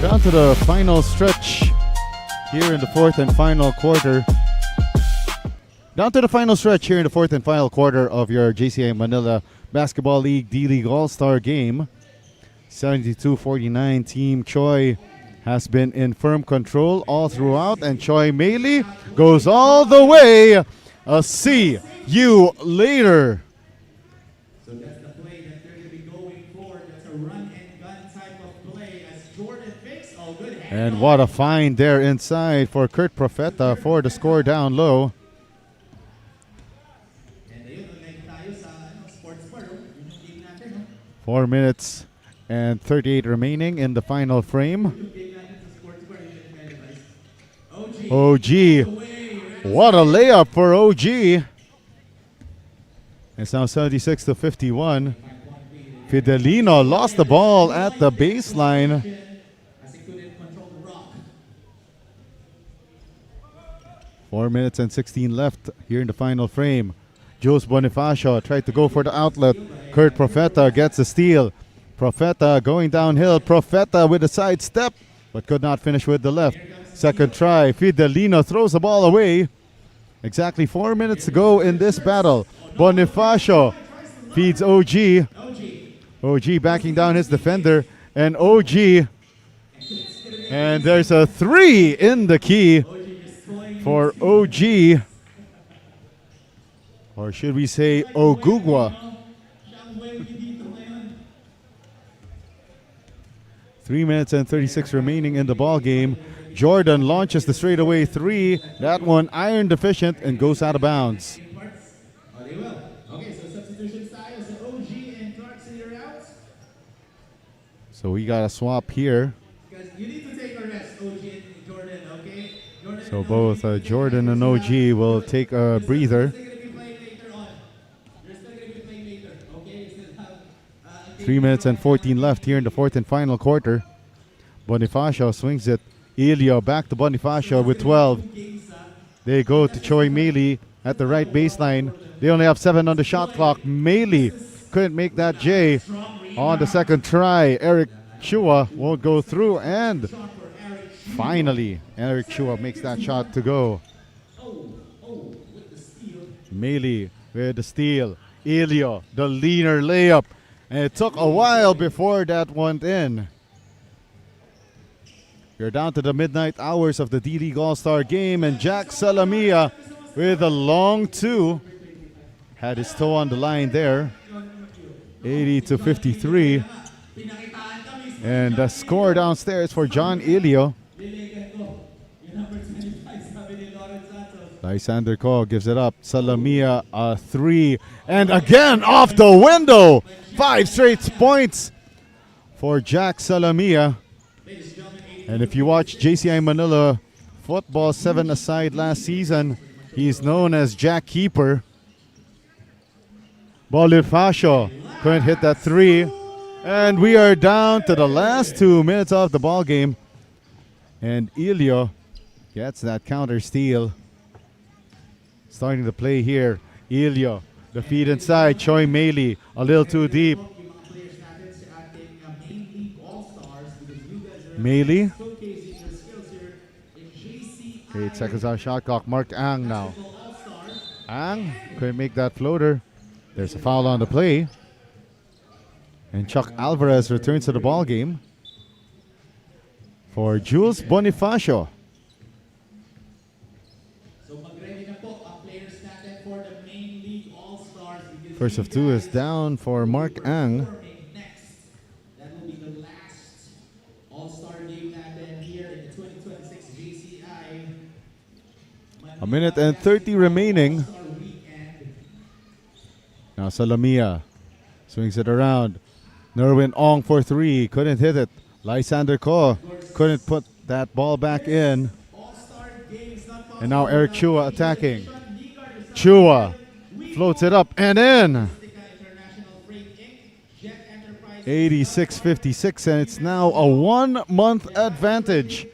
Down to the final stretch here in the fourth and final quarter. Down to the final stretch here in the fourth and final quarter of your JCI Manila Basketball League D-League All-Star game. 72-49, Team Choi has been in firm control all throughout, and Choi Meili goes all the way. See you later. So that's the play that they're going to be going for. That's a run and gun type of play as Jordan fakes. Oh, good. And what a find there inside for Kurt Profeta for the score down low. 4 minutes and 38 remaining in the final frame. OG. What a layup for OG. It's now 76-51. Fidelino lost the ball at the baseline. 4 minutes and 16 left here in the final frame. Jules Bonifacio tried to go for the outlet. Kurt Profeta gets a steal. Profeta going downhill. Profeta with a side step, but could not finish with the left. Second try. Fidelino throws the ball away. Exactly 4 minutes to go in this battle. Bonifacio feeds OG. OG backing down his defender. And OG. And there's a three in the key for OG. Or should we say Ogugwa? 3 minutes and 36 remaining in the ball game. Jordan launches the straightaway three. That one iron deficient and goes out of bounds. So we got a swap here. So both Jordan and OG will take a breather. 3 minutes and 14 left here in the fourth and final quarter. Bonifacio swings it. Elio back to Bonifacio with 12. They go to Choi Meili at the right baseline. They only have 7 on the shot clock. Meili couldn't make that J on the second try. Eric Chua won't go through, and finally Eric Chua makes that shot to go. Meili with the steal. Elio, the leaner layup. And it took a while before that went in. We're down to the midnight hours of the D-League All-Star game, and Jack Salamia with a long two. Had his toe on the line there. 80-53. And the score downstairs for John Ilio. Lysander Ko gives it up. Salamia a 3. And again off the window. 5 straight points for Jack Salamia. And if you watch JCI Manila football 7-a-side last season, he's known as Jack Keeper. Bonifacio couldn't hit that 3. And we are down to the last 2 minutes of the ball game. And Ilio gets that counter steal. Starting to play here. Ilio, the feed inside. Choi Meili, a little too deep. Meili. 8 seconds on shot clock. Mark Ang now. Ang couldn't make that floater. There's a foul on the play. And Chuck Alvarez returns to the ball game for Jules Bonifacio. First of 2 is down for Mark Ang. That will be the last All-Star game happen here in the 2026 JCI. A minute and 30 remaining. Now Salamia swings it around. Nerwin Ong for 3. Couldn't hit it. Lysander Ko couldn't put that ball back in. And now Eric Chua attacking. Chua floats it up and in. 86-56, and it's now a 1-month advantage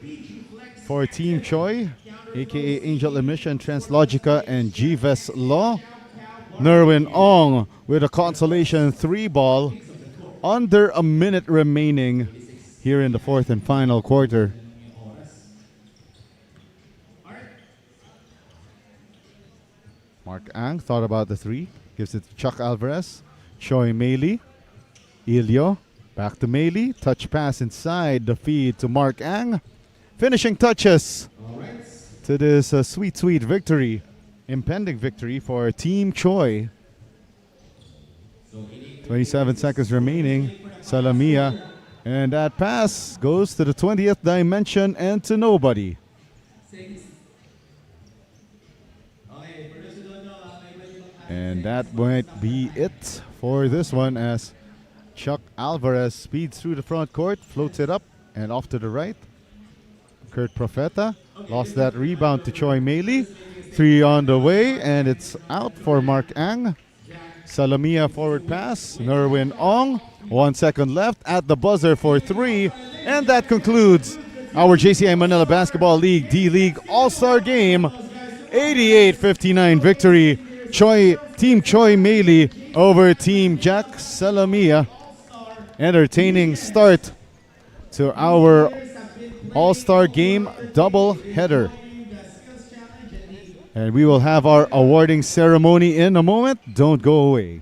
for Team Choi, aka Angel Emission, TransLogica, and GVES Law. Nerwin Ong with a consolation 3 ball. Under a minute remaining here in the 4th and final quarter. Mark Ang thought about the 3. Gives it to Chuck Alvarez. Choi Meili. Ilio. Back to Meili. Touch pass inside the feed to Mark Ang. Finishing touches to this sweet victory. Impending victory for Team Choi. 27 seconds remaining. Salamia. And that pass goes to the 20th dimension and to nobody. And that might be it for this one as Chuck Alvarez speeds through the front court, floats it up and off to the right. Kurt Profeta lost that rebound to Choi Meili. 3 on the way, and it's out for Mark Ang. Salamia forward pass. Nerwin Ong. 1 second left at the buzzer for 3. And that concludes our JCI Manila Basketball League D-League All-Star Game. 88-59 victory. Team Choi Meili over Team Jack Salamia. Entertaining start to our All-Star Game double header. And we will have our awarding ceremony in a moment. Don't go away.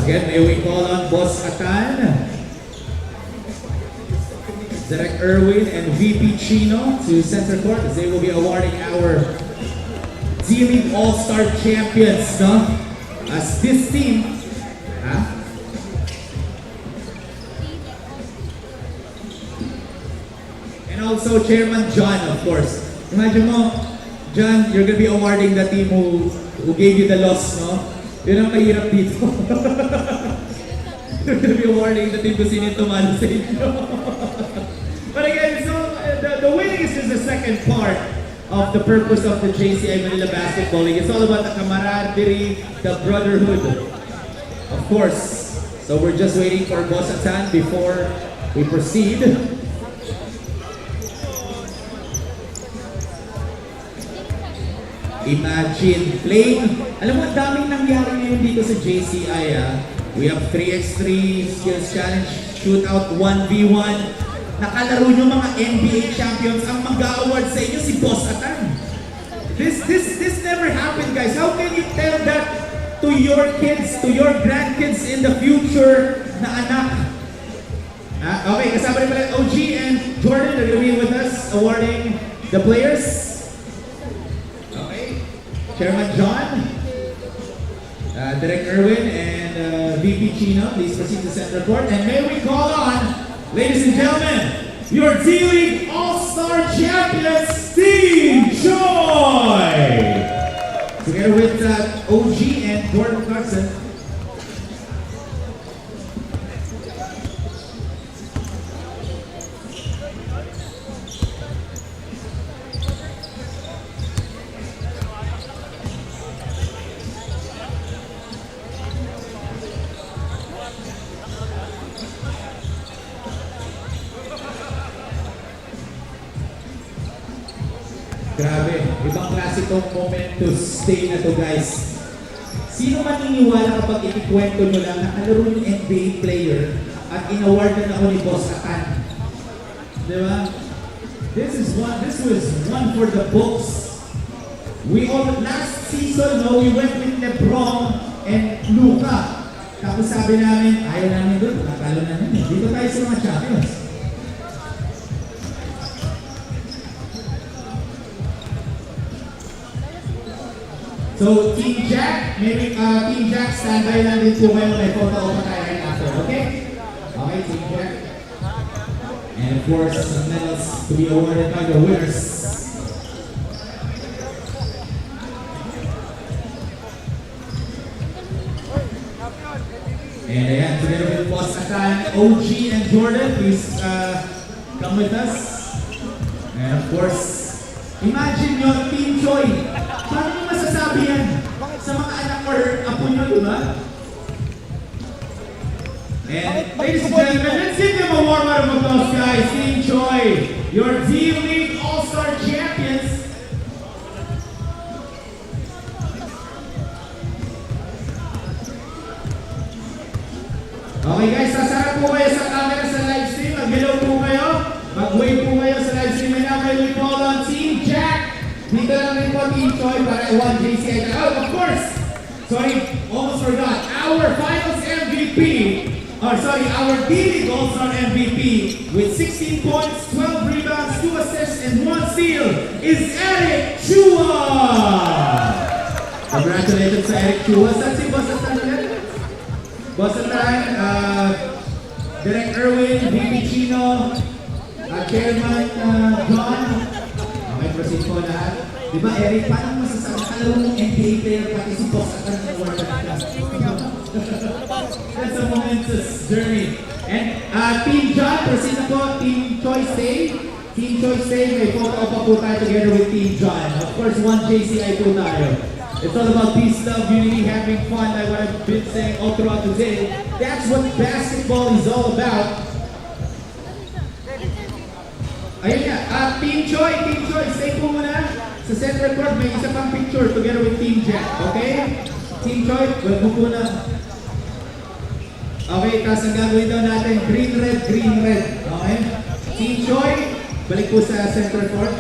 Again, may we call on Boss Atan, Derek Irwin, and VP Chino to center court as they will be awarding our D-League All-Star Champions, no? As this team, also Chairman John, of course. Imagine mo, John, you're gonna be awarding the team who gave you the loss, no? Yun ang kahirap dito. You're gonna be awarding the team kung sino yung tumalo sa inyo. But again, so the winning is just the second part of the purpose of the JCI Manila Basketball League. It's all about the camaraderie, the brotherhood, of course. So we're just waiting for Boss Atan before we proceed. Imagine playing. Alam mo, daming nangyari ngayon dito sa JCI. We have 3x3 skills challenge, shootout 1v1. Nakalaro nyo mga NBA champions. Ang mag-award sa inyo si Boss Atan. This never happened, guys. How can you tell that to your kids, to your grandkids in the future na anak? Okay, kasama rin pala OG and Jordan. They're gonna be with us awarding the players. Chairman John, Direct Erwin, and VP Chino, please proceed to center court. And may we call on, ladies and gentlemen, your D-League All-Star Champions, Team Choi! Together with OG and Gordon Clarkson. Grabe, ibang klase tong momentous day na to, guys. Sino maniniwala kapag ikikwento nyo lang na kalaro yung NBA player at in-awardan ako ni Boss Atan? Diba? This was one for the books. Last season, no, we went with LeBron and Luka. Tapos sabi namin, ayaw namin doon, nakatalo namin. Dito tayo sa mga champions. So, Team Jack, maybe Team Jack, standby lang din po kayo. May photo pa tayo right after, okay? Okay, Team Jack. And of course, some medals to be awarded by the winners. And ayan, together with Boss Atan, OG and Jordan, please come with us. And of course, imagine nyo, Team Choi. Paano nyo masasabi yan sa mga anak or apo nyo, diba? And ladies and gentlemen, let's give them a warm round of applause, guys. Team Choi, your D-League All-Star Champions. Okay guys, sasarap po kayo sa camera sa live stream. Mag-hello po kayo. Mag-wave po kayo sa live stream. And now may we call on Team Jack. Dito lang rin po Team Choi para 1 JCI. Oh, of course! Sorry, almost forgot. Our finals MVP, our D-League All-Star MVP with 16 points, 12 rebounds, 2 assists, and 1 steal is Eric Chua! Congratulations sa Eric Chua. Saan si Boss Atan ulit? Boss Atan, Direct Erwin, VP Chino, Chairman John. Okay, proceed po lahat. Diba Eric, paano masasabi kalaro mong NBA player pati si Boss Atan ng award na ka? That's a momentous journey. And Team John, proceed na po. Team Choi stay. Team Choi stay, may photo pa po tayo together with Team John. Of course, 1 JCI po tayo. It's all about peace, love, unity, having fun, like what I've been saying all throughout the day. That's what basketball is all about. Ayun nga, Team Choi, stay po muna. Sa center court, may isa pang picture together with Team Jack, okay? Team Choi, wag mo po na. Okay, tapos ang gagawin daw natin, green, red, okay? Team Choi, balik po sa center court.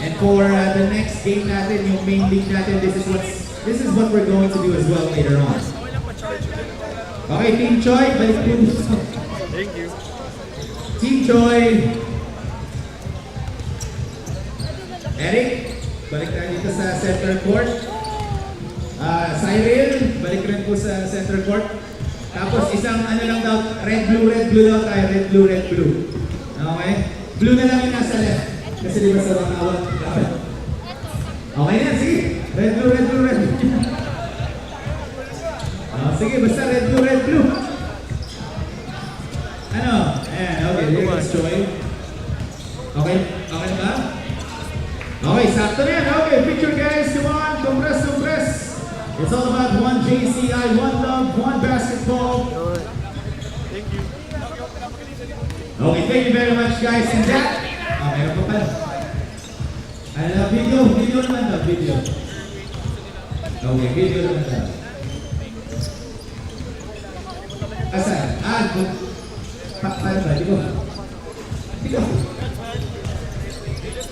And for the next game natin, yung main league natin, this is what we're going to do as well later on. Okay, Team Choi, balik po. Thank you. Team Choi. Eric, balik tayo dito sa center court. Cyril, balik rin po sa center court. Tapos isang ano lang daw, red blue daw tayo, red blue. Okay? Blue na lang yung nasa left. Kasi di ba sa mga awat? Okay na, sige. Red, blue, red, blue, red. Sige, basta red, blue, red, blue. Ano? Ayan, okay. Here goes Joy. Okay? Okay na ba? Okay, sakto na yan. Okay, picture guys. Come on. Compress, compress. It's all about one JCI, one love, one basketball. Thank you. Okay, thank you very much guys. And that, meron pa pala. Video naman daw, video. Okay, video naman daw. Asan? Paano ba? Di ko.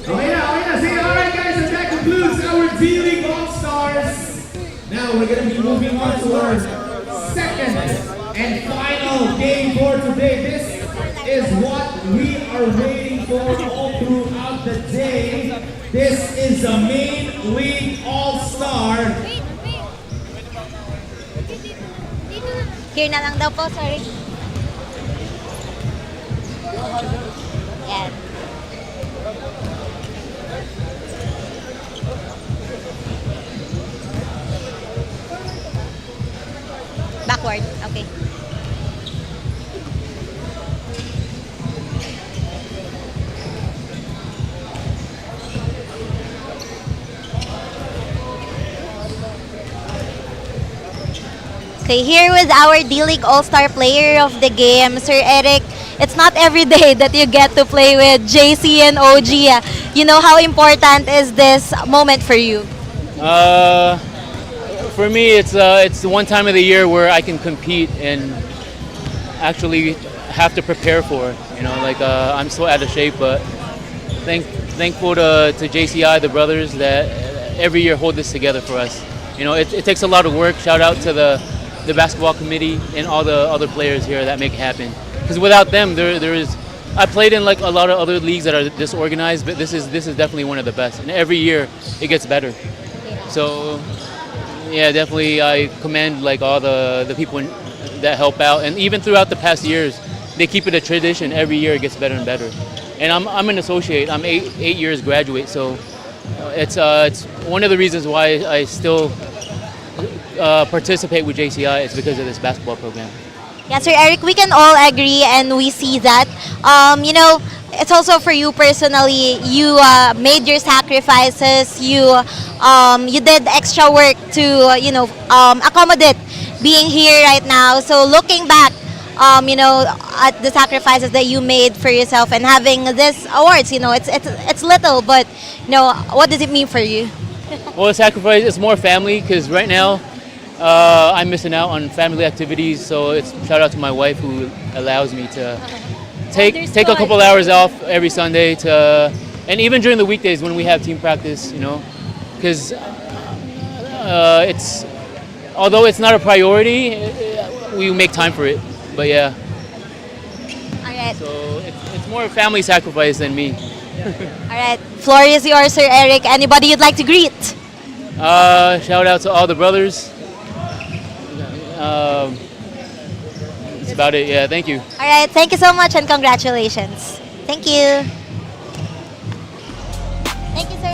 Okay na. Sige, alright guys, and that concludes our D-League All-Stars. Now we're going to be moving on to our second and final game for today. This is what we are waiting for all throughout the day. This is the main league all-star. Here na lang daw po, sorry. Yan. Backward, okay. Okay, here with our D-League All-Star Player of the Game, Sir Eric. It's not every day that you get to play with JC and OG. You know how important is this moment for you? For me, it's the one time of the year where I can compete and actually have to prepare for it. You know, like I'm so out of shape, but thankful to JCI, the brothers, that every year hold this together for us. You know, it takes a lot of work. Shout out to the basketball committee and all the other players here that make it happen. Because without them, there is. I played in like a lot of other leagues that are disorganized, but this is definitely one of the best. And every year it gets better. So yeah, definitely I commend like all the people that help out, and even throughout the past years, they keep it a tradition. Every year it gets better and better. And I'm an associate. I'm eight years graduate, so it's one of the reasons why I still participate with JCI. It's because of this basketball program. Yeah, Sir Eric, we can all agree and we see that. You know, it's also for you personally. You made your sacrifices. You did extra work to accommodate being here right now. So looking back, you know, at the sacrifices that you made for yourself and having this awards, you know, it's little, but you know, what does it mean for you? Well, the sacrifice is more family, because right now I'm missing out on family activities. So it's shout out to my wife who allows me to take a couple hours off every Sunday and even during the weekdays when we have team practice, you know, because although it's not a priority, we make time for it. But yeah. All right. So it's more family sacrifice than me. All right. Floor is yours, Sir Eric. Anybody you'd like to greet? Shout out to all the brothers. That's about it. Yeah, thank you. All right. Thank you so much and congratulations. Thank you. Thank you, sir.